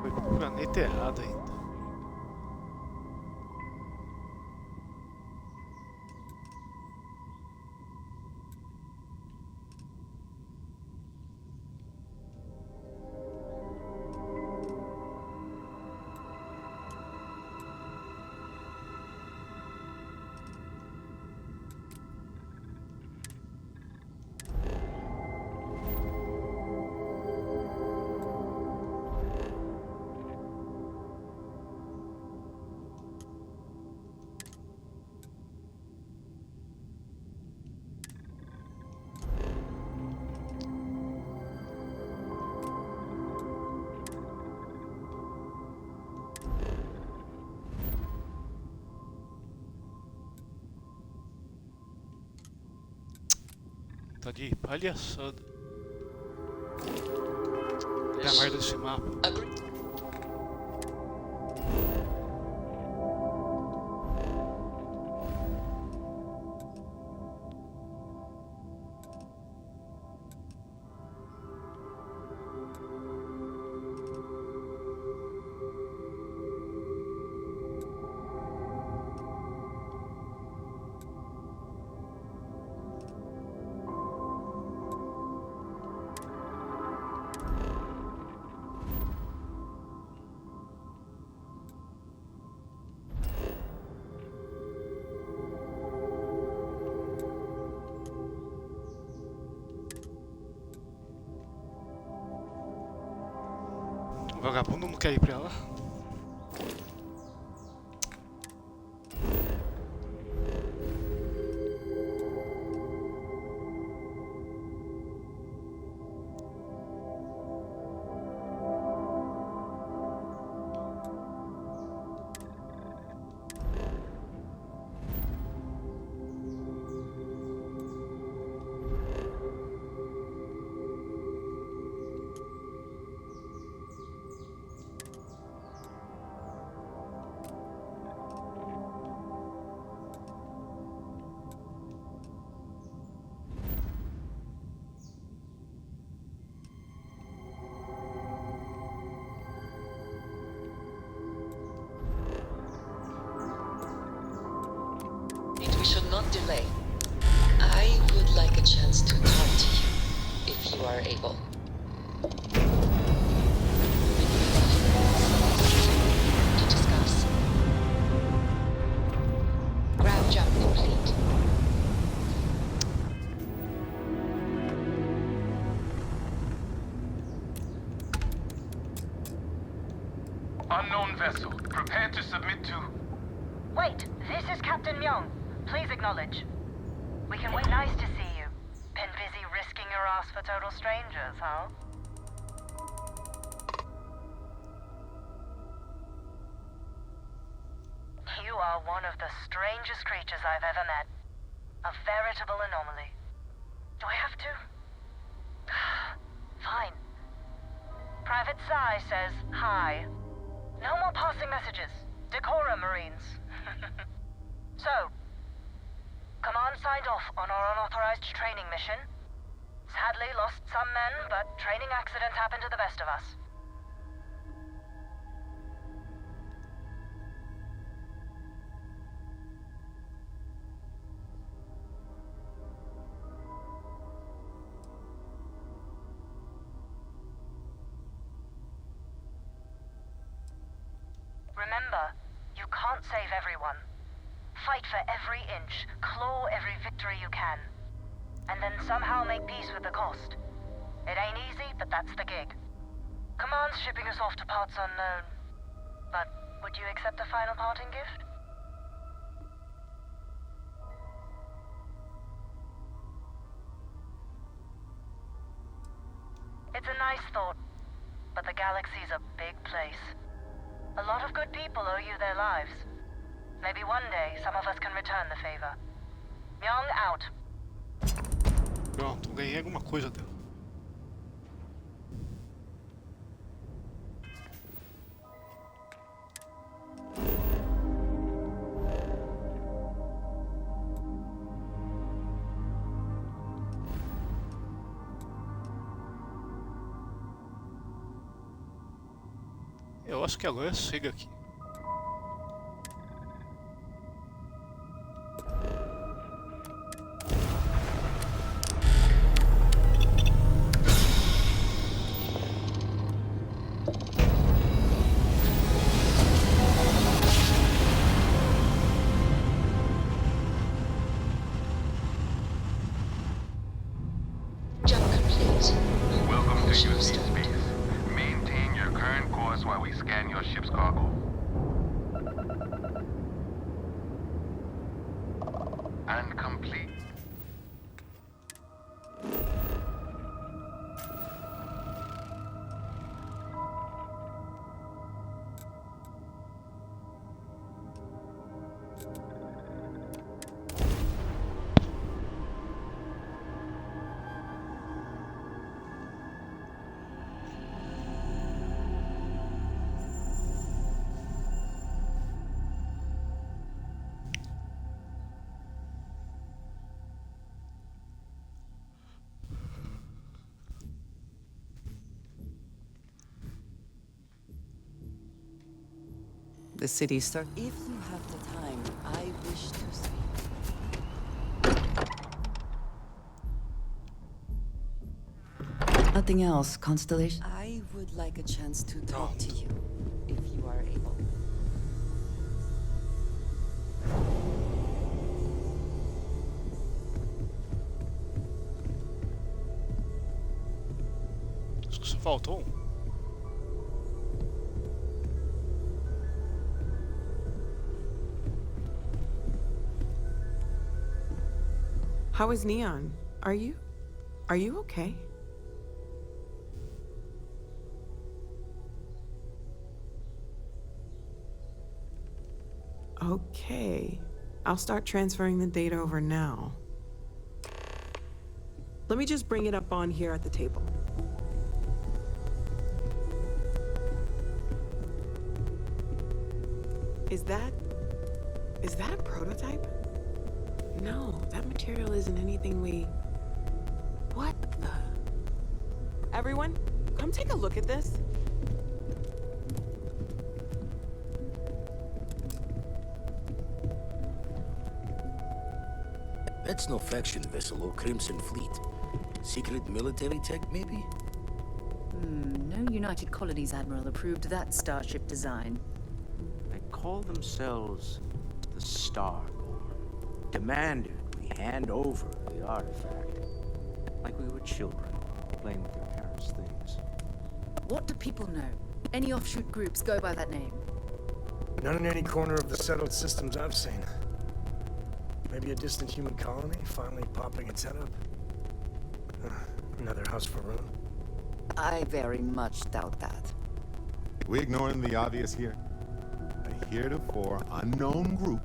Foi pro planeta errado ainda. Tá de palhaçada. Olha a merda desse mapa. O vagabundo não quer ir pra lá. We should not delay. I would like a chance to talk to you, if you are able. To discuss. Grab jump complete. Unknown vessel. Prepare to submit to... Wait, this is Captain Myung. Please acknowledge. We can wait. Nice to see you. Been busy risking your ass for total strangers, huh? You are one of the strangest creatures I've ever met. A veritable anomaly. Do I have to? Fine. Private Psy says hi. No more passing messages. Decorum, Marines. So, Command signed off on our unauthorized training mission. Sadly lost some men, but training accidents happen to the best of us. remember, you can't save everyone. Fight for every inch, claw every victory you can. And then somehow make peace with the cost. It ain't easy, but that's the gig. Command's shipping us off to parts unknown. But would you accept a final parting gift? It's a nice thought, but the galaxy's a big place. A lot of good people owe you their lives. Maybe one day some of us can return the favor. Young out. Pronto, ganhei alguma coisa dela. Eu acho que agora chega aqui. Welcome to UC Space. Maintain your current course while we scan your ship's cargo. And complete. The city start. If you have the time, I wish to speak. Nothing else, Constellation? I would like a chance to talk to you, if you are able. Acho que só faltou um. How is Neon? Are you okay? Okay. I'll start transferring the data over now. Let me just bring it up on here at the table. Is that a prototype? No, that material isn't anything we... What the... Everyone, come take a look at this. That's no faction vessel or Crimson Fleet. Secret military tech, maybe? No United Colonies Admiral approved that starship design. They call themselves the Starborn. Demanded we hand over the artifact. Like we were children, playing with their parents' things. What do people know? Any offshoot groups go by that name? None in any corner of the settled systems I've seen. Maybe a distant human colony finally popping its head up. Another house for Rune. I very much doubt that. We ignoring the obvious here? A heretofore unknown group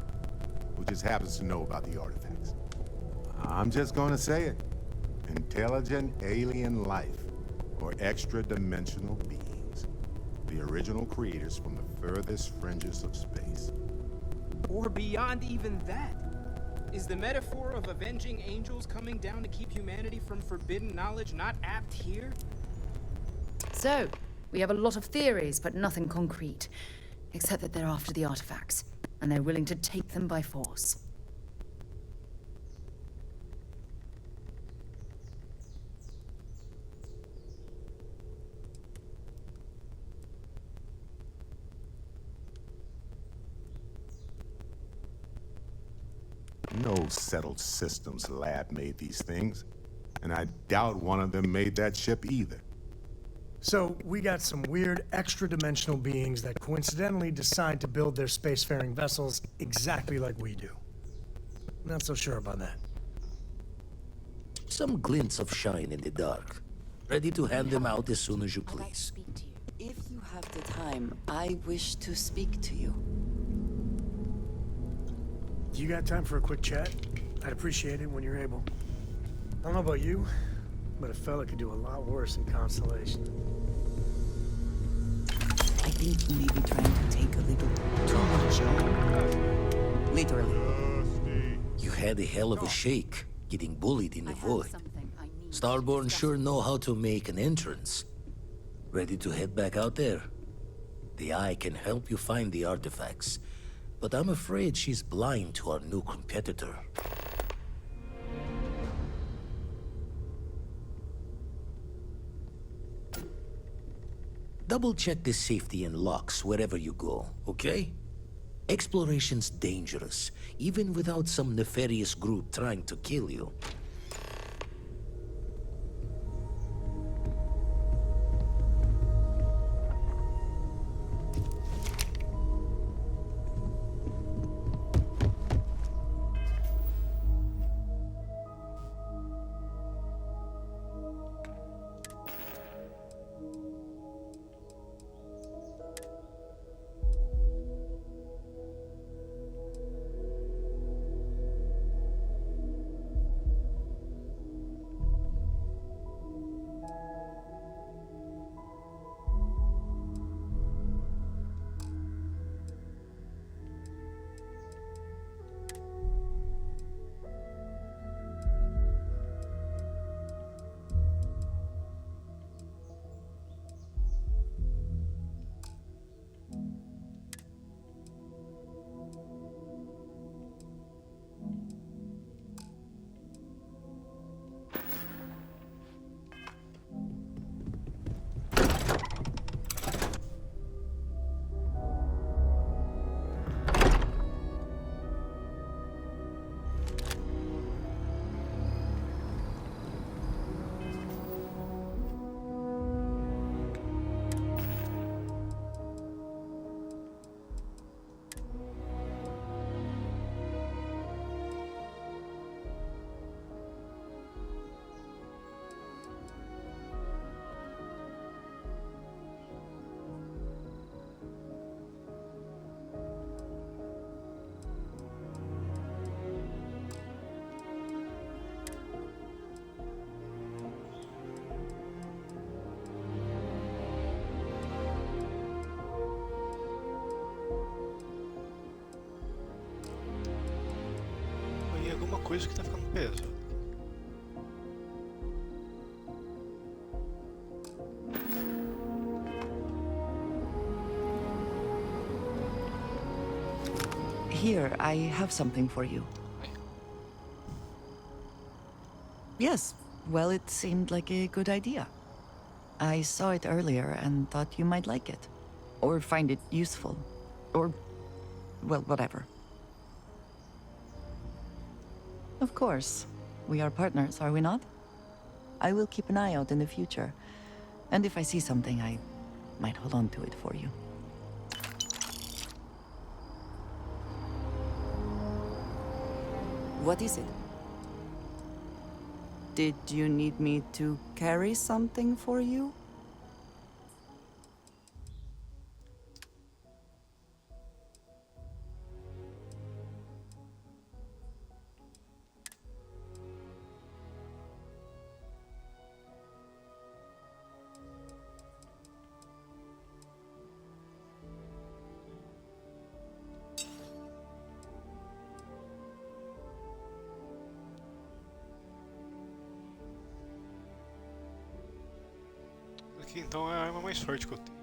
who just happens to know about the artifacts. I'm just gonna say it. Intelligent alien life, or extra-dimensional beings. The original creators from the furthest fringes of space. Or beyond even that. Is the metaphor of avenging angels coming down to keep humanity from forbidden knowledge not apt here? So, we have a lot of theories, but nothing concrete. Except that they're after the artifacts, and they're willing to take them by force. no settled systems lab made these things, and I doubt one of them made that ship either. So, we got some weird extra-dimensional beings that coincidentally decide to build their spacefaring vessels exactly like we do. Not so sure about that. Some glints of shine in the dark. Ready to hand them out as soon as you please. If you have the time, I wish to speak to you. You got time for a quick chat? I'd appreciate it when you're able. I don't know about you, but a fella could do a lot worse in Constellation. I think you may be trying to take a little too much on. Literally. You had a hell of a shake, getting bullied in the void. Starborn sure know how to make an entrance. Ready to head back out there? The Eye can help you find the artifacts, but I'm afraid she's blind to our new competitor. Double-check the safety and locks wherever you go, okay? Exploration's dangerous, even without some nefarious group trying to kill you. Alguma coisa que tá ficando pesada. Here, I have something for you. Yes, well, it seemed like a good idea. I saw it earlier and thought you might like it. Or find it useful. Or, well, whatever. Of course. We are partners, are we not? I will keep an eye out in the future. And if I see something, I might hold on to it for you. What is it? Did you need me to carry something for you? Aqui então é a arma mais forte que eu tenho.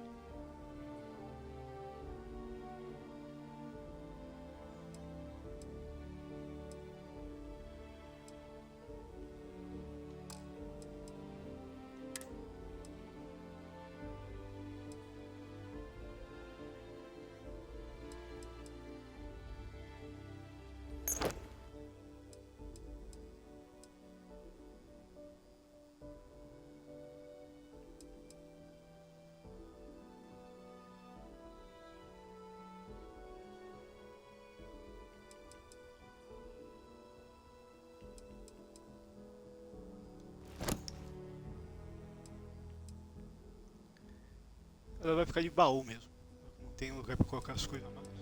Ela vai ficar de baú mesmo. Não tem lugar pra colocar as coisas mais.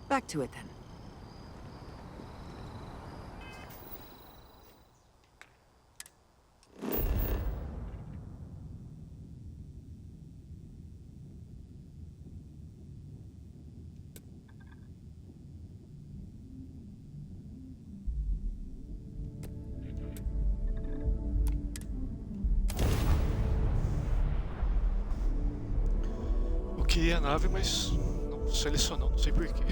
Back to it then. Eu queria a nave, mas não selecionou, não sei porquê.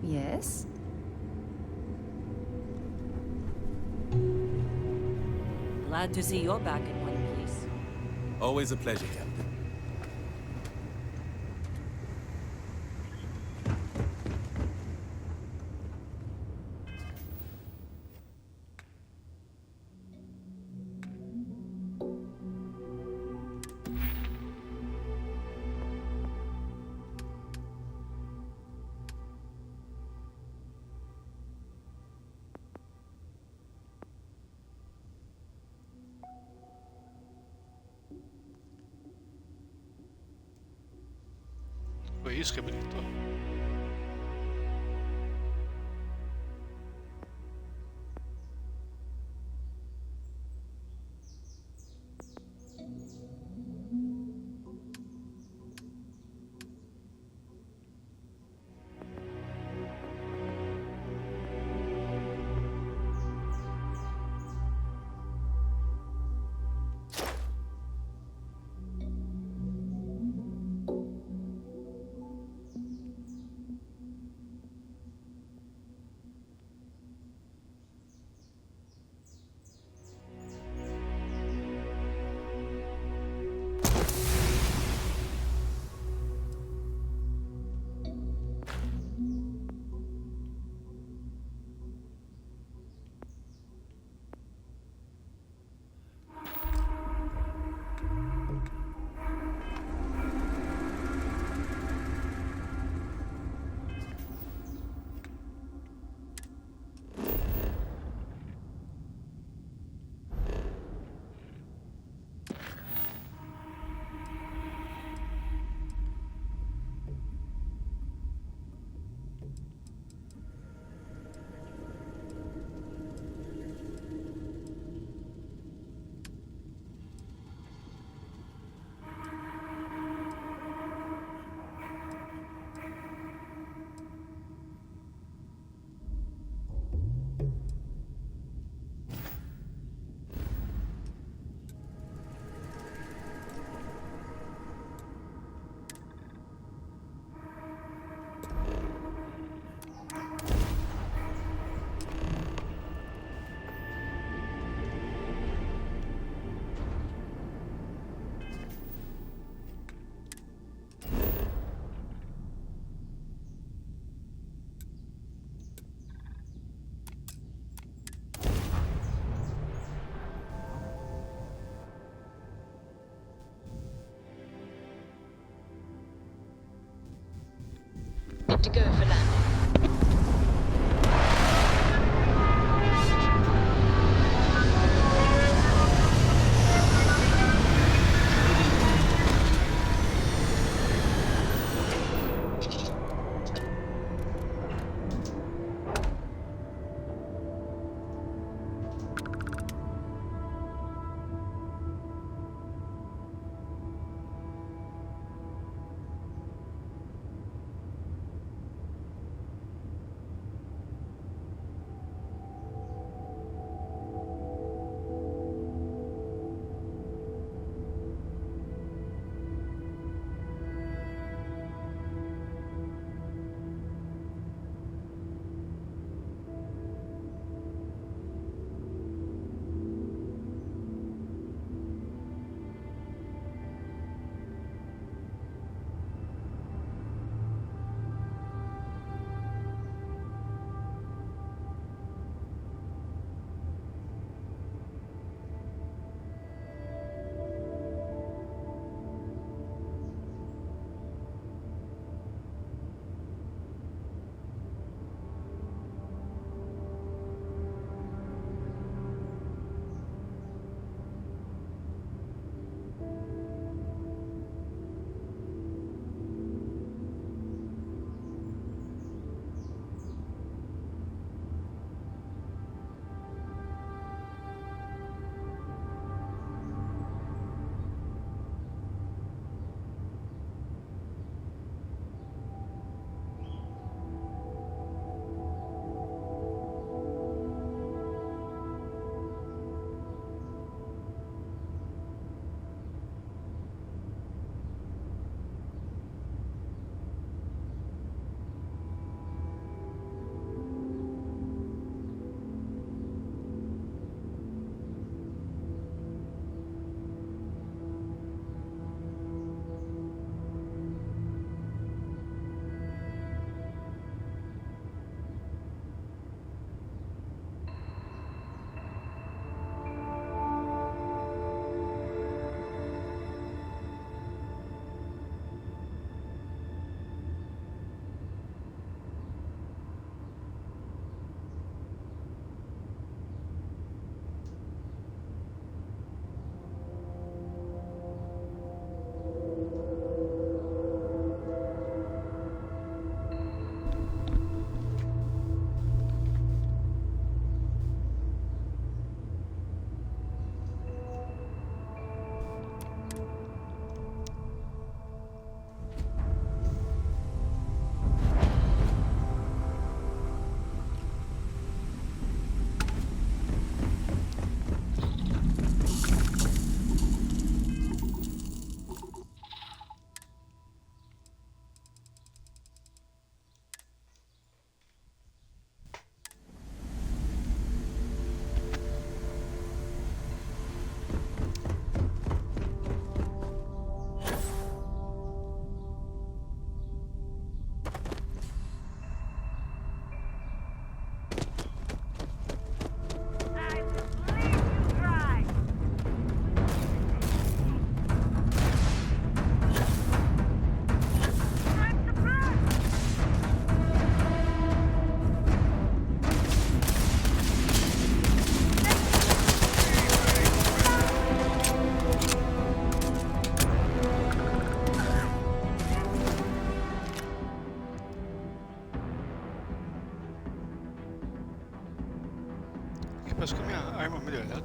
Yes? Glad to see you're back in one piece. Always a pleasure, Captain. Foi isso que habilitou? Good to go for landing. parece que a minha arma melhorada.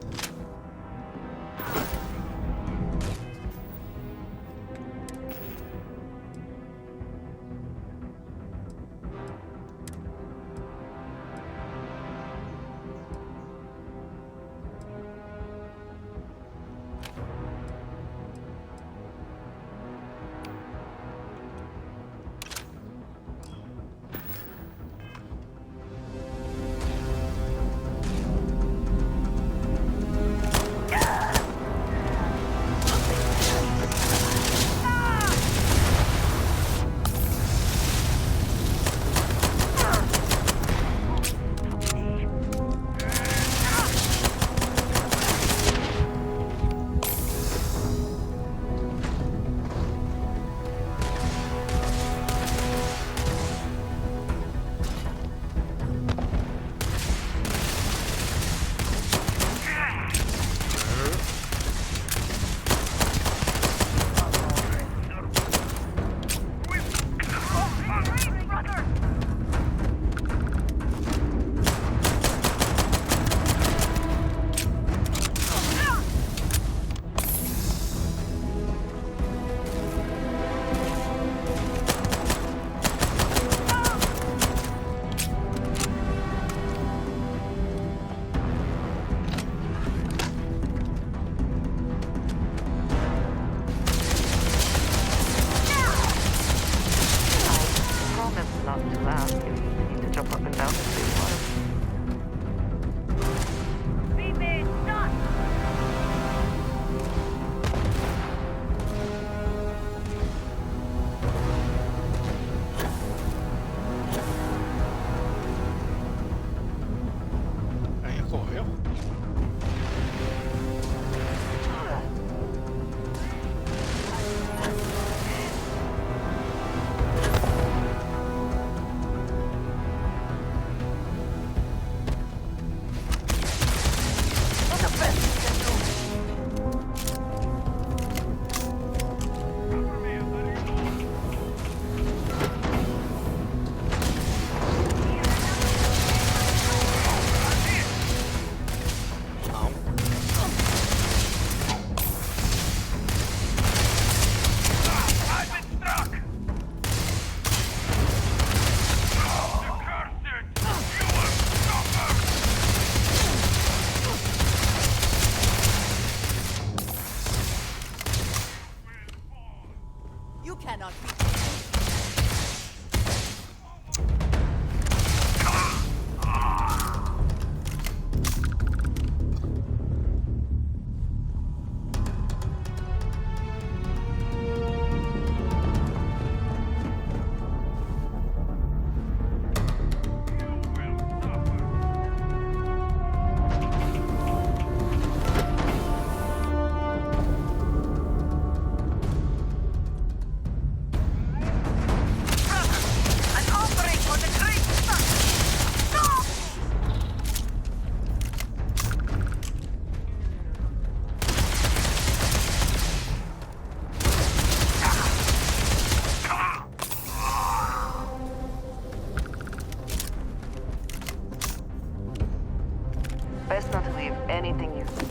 Best not to leave anything useful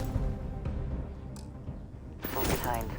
behind.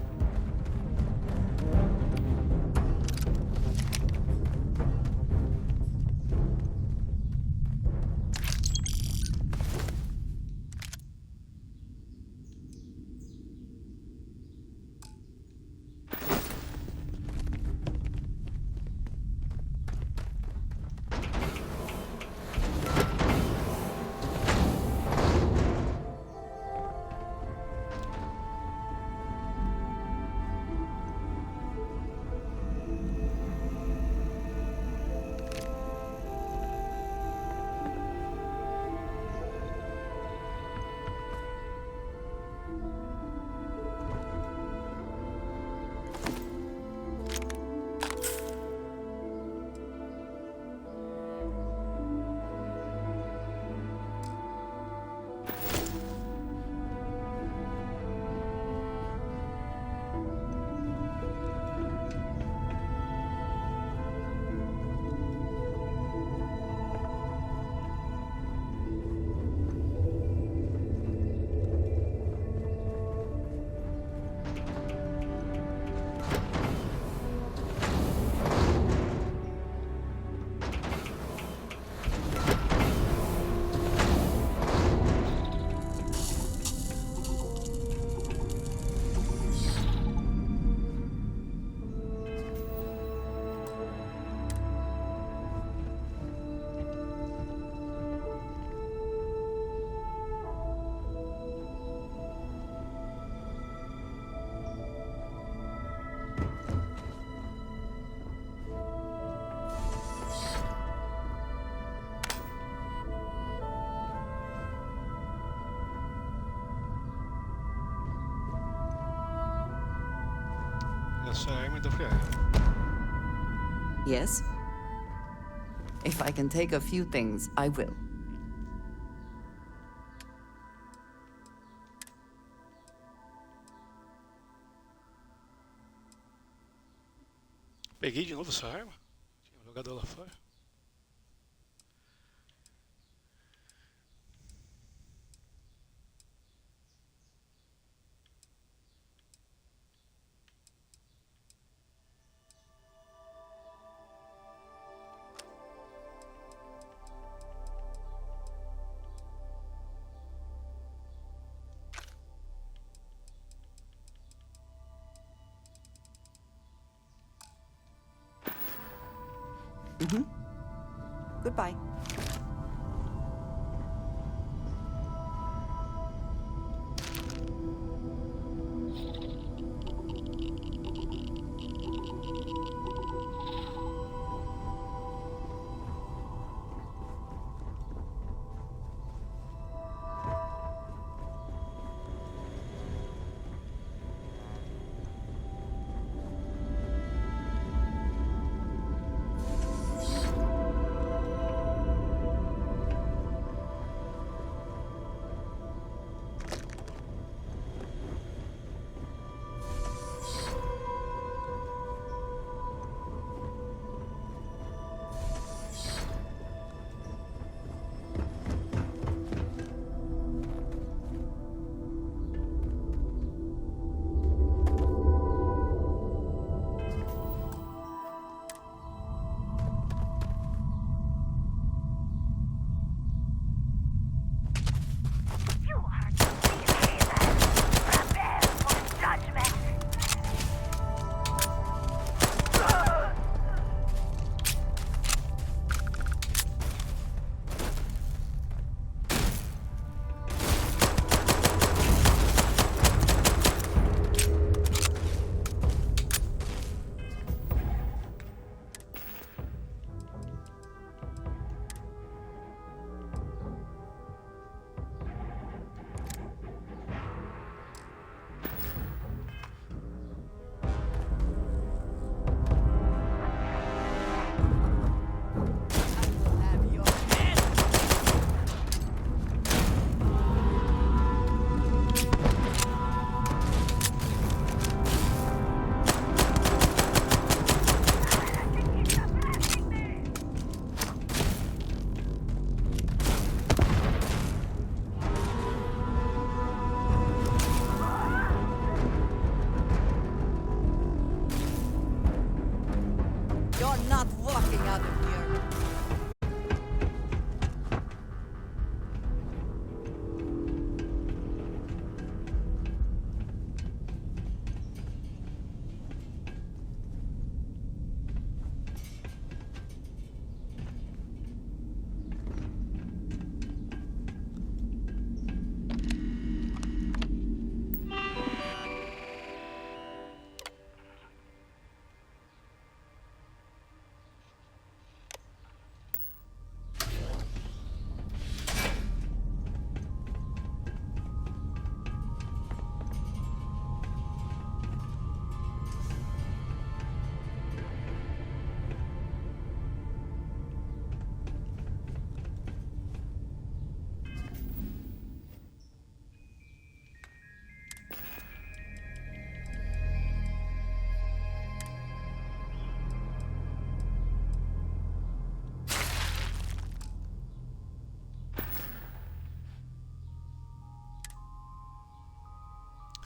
necessariamente o que é. Yes? If I can take a few things, I will. Peguei de novo essa arma. Tinha jogado ela fora. Goodbye.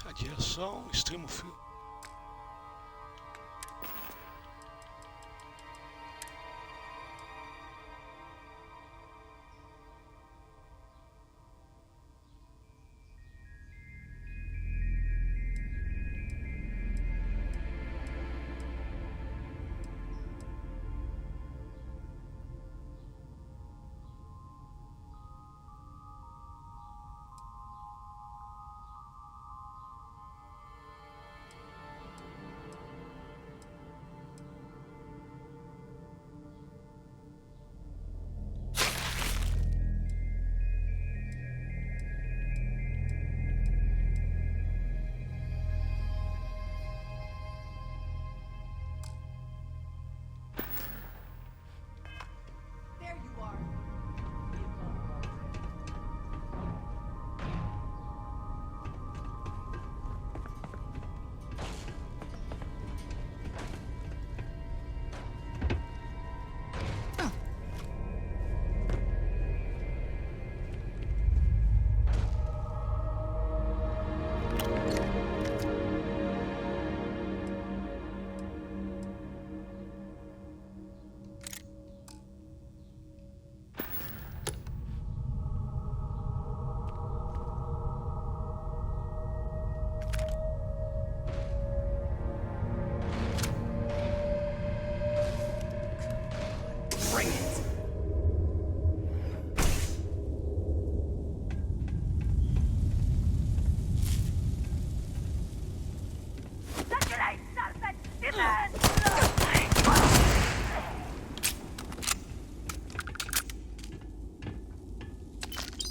Radiação, extremo frio.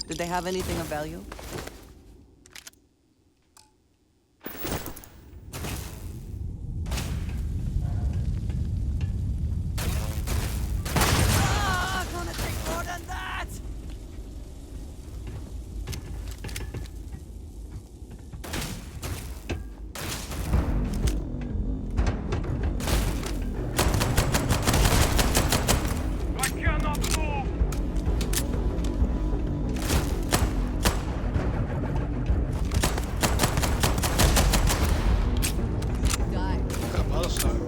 Did they have anything of value? Gonna take more than that! I cannot move! Acabado, sabe?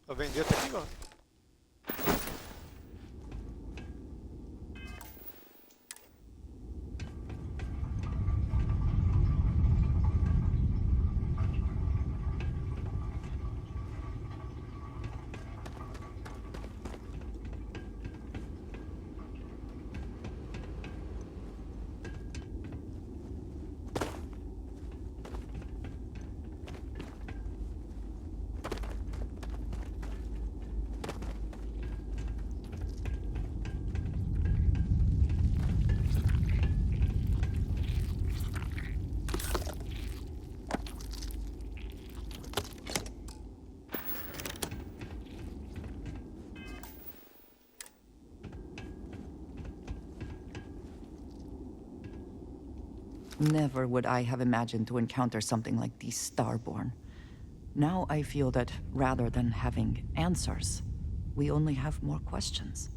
Vai vender até aqui, ó. Never would I have imagined to encounter something like these Starborn. Now I feel that rather than having answers, we only have more questions.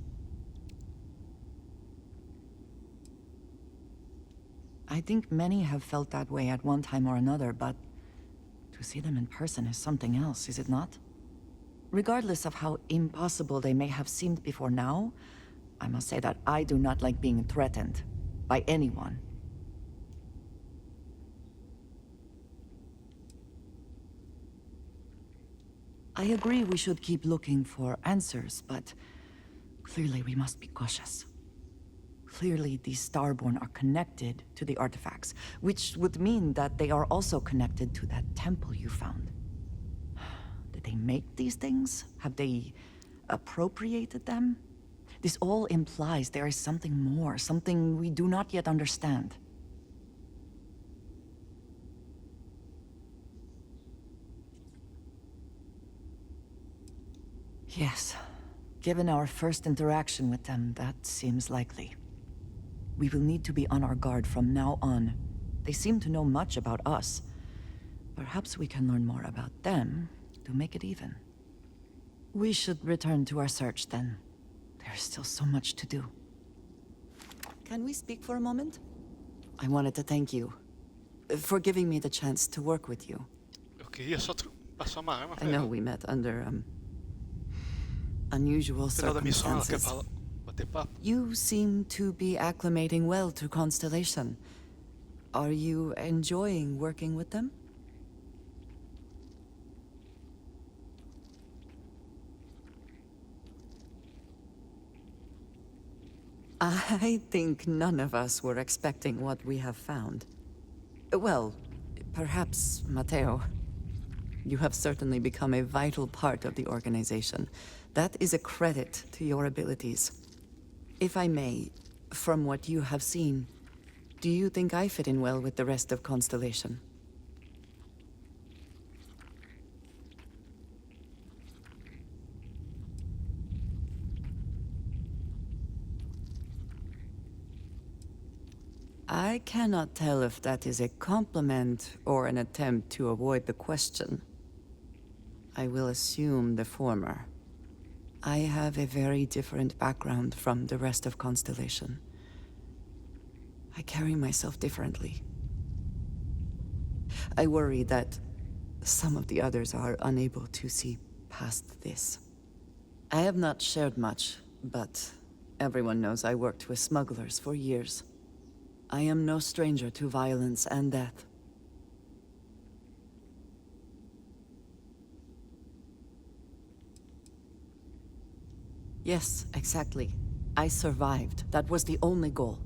I think many have felt that way at one time or another, but to see them in person is something else, is it not? Regardless of how impossible they may have seemed before now, I must say that I do not like being threatened by anyone. I agree we should keep looking for answers, but clearly we must be cautious. Clearly these Starborn are connected to the artifacts, which would mean that they are also connected to that temple you found. Did they make these things? Have they appropriated them? This all implies there is something more, something we do not yet understand. Yes. Given our first interaction with them, that seems likely. We will need to be on our guard from now on. They seem to know much about us. Perhaps we can learn more about them to make it even. We should return to our search then. There's still so much to do. Can we speak for a moment? I wanted to thank you for giving me the chance to work with you. Eu queria só passar uma arma. I know we met under unusual circumstances. You seem to be acclimating well to Constellation. Are you enjoying working with them? I think none of us were expecting what we have found. Well, perhaps Matteo. You have certainly become a vital part of the organization. That is a credit to your abilities. If I may, from what you have seen, do you think I fit in well with the rest of Constellation? I cannot tell if that is a compliment or an attempt to avoid the question. I will assume the former. I have a very different background from the rest of Constellation. I carry myself differently. I worry that some of the others are unable to see past this. I have not shared much, but Everyone knows I worked with smugglers for years. I am no stranger to violence and death. Yes, exactly. I survived. That was the only goal.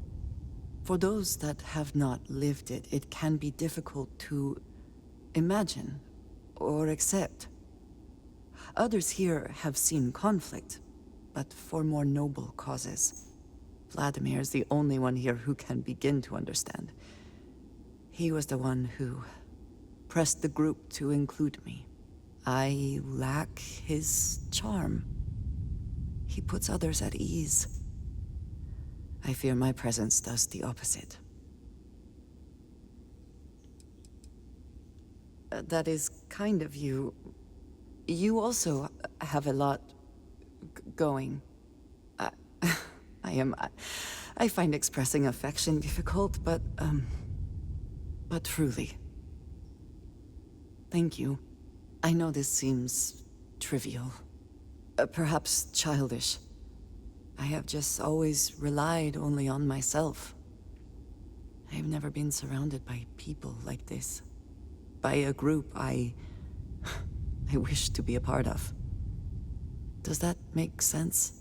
For those that have not lived it, it can be difficult to imagine or accept. Others here have seen conflict, but for more noble causes. Vladimir is the only one here who can begin to understand. He was the one who pressed the group to include me. I lack his charm. He puts others at ease. I fear my presence does the opposite. That is kind of you. You also have a lot going. I find expressing affection difficult, but truly. Thank you. I know this seems trivial. Perhaps childish. I have just always relied only on myself. I have never been surrounded by people like this. By a group I wish to be a part of. Does that make sense?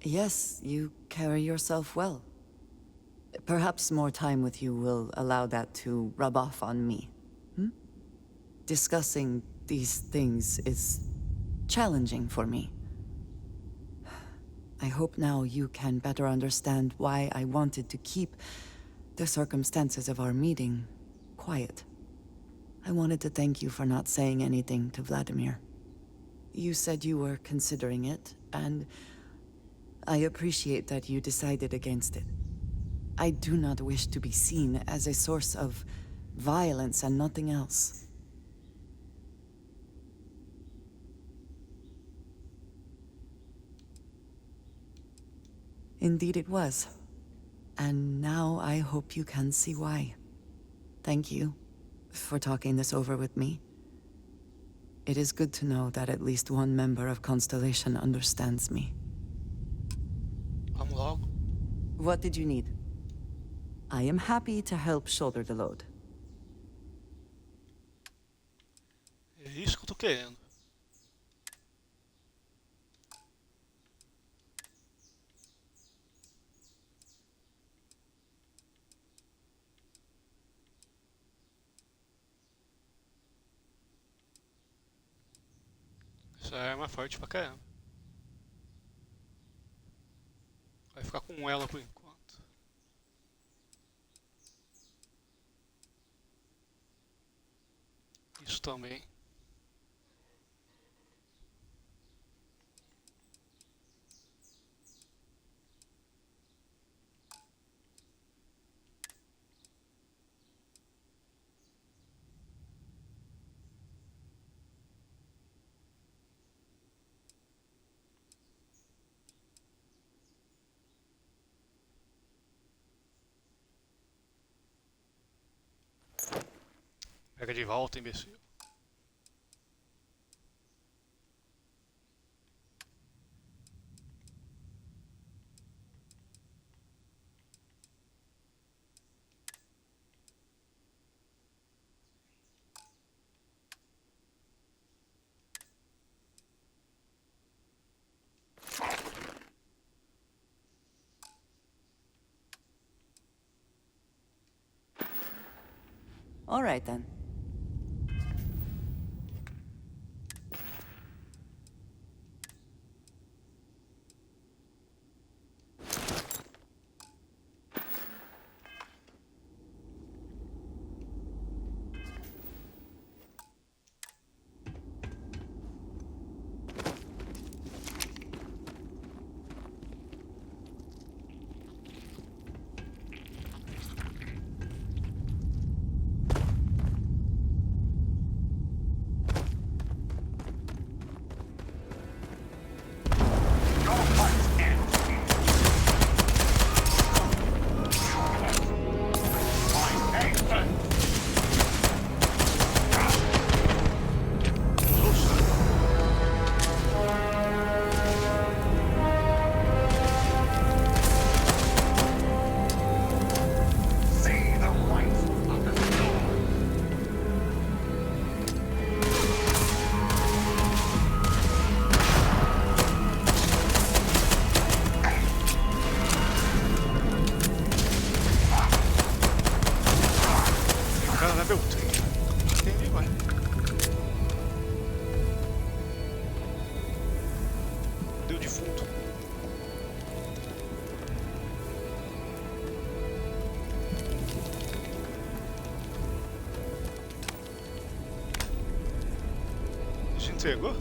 Yes, you carry yourself well. Perhaps more time with you will allow that to rub off on me. Discussing these things is challenging for me. I hope now you can better understand why I wanted to keep the circumstances of our meeting quiet. I wanted to thank you for not saying anything to Vladimir. You said you were considering it, and I appreciate that you decided against it. I do not wish to be seen as a source of violence and nothing else. Indeed it was. And now I hope you can see why. Thank you for talking this over with me. It is good to know that at least one member of Constellation understands me. Vamos logo. What did you need? I am happy to help shoulder the load. É isso que eu tô querendo. Essa arma é forte pra caramba. Vai ficar com ela por enquanto. Isso também. Pega de volta, imbecil. All right then. cara level 3. Tem ali, vai. Deu defunto. Se entregou?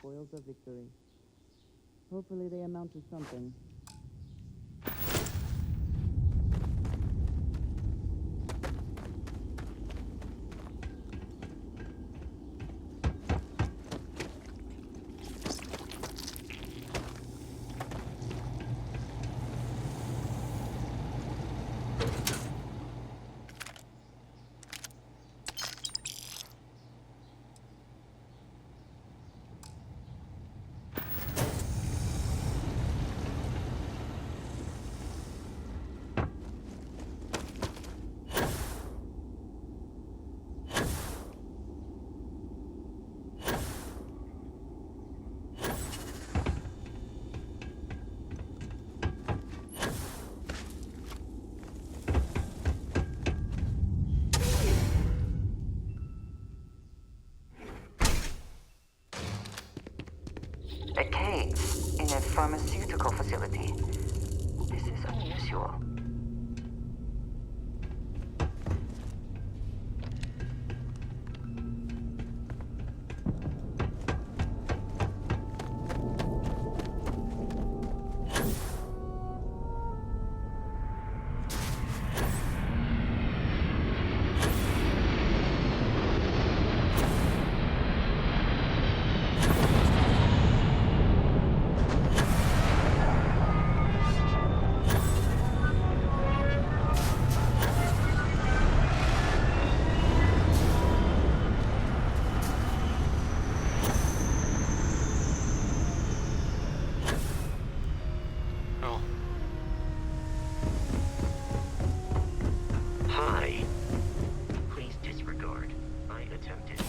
Spoils of victory. Hopefully they amount to something. A case in a pharmaceutical facility. This is unusual. Hi. Please disregard. I attempted to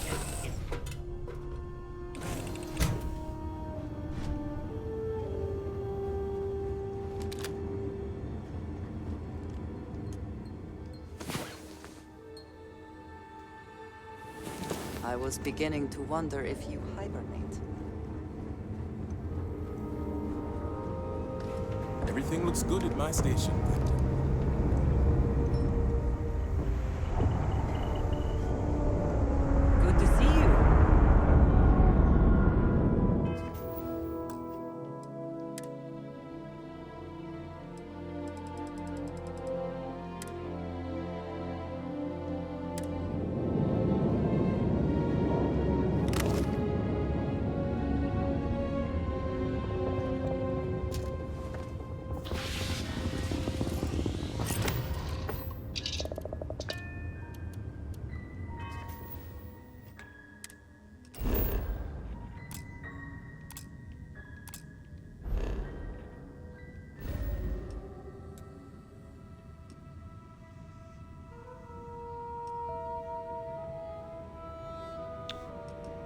I was beginning to wonder if you hibernate. Everything looks good at my station, Captain. Good to see you.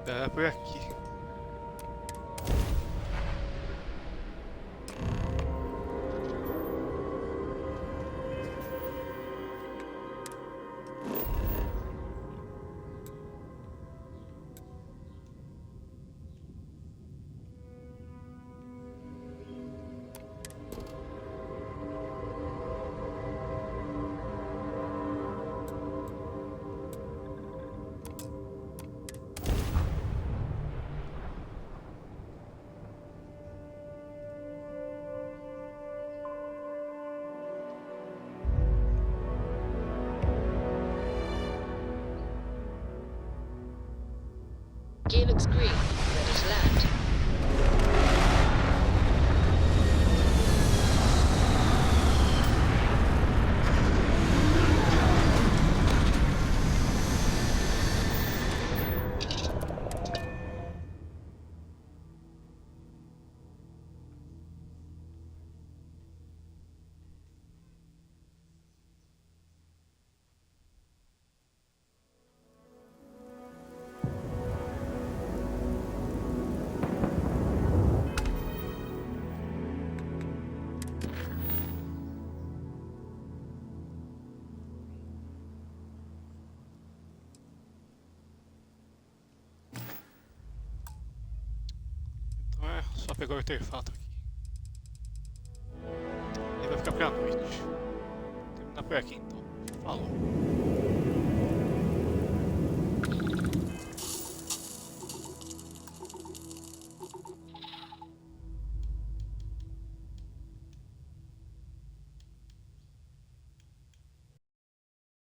Tá por aqui. Gear looks green. Ready to land. Então é só pegar o artefato aqui. E vai ficar pra noite. Terminar por aqui então. Falou.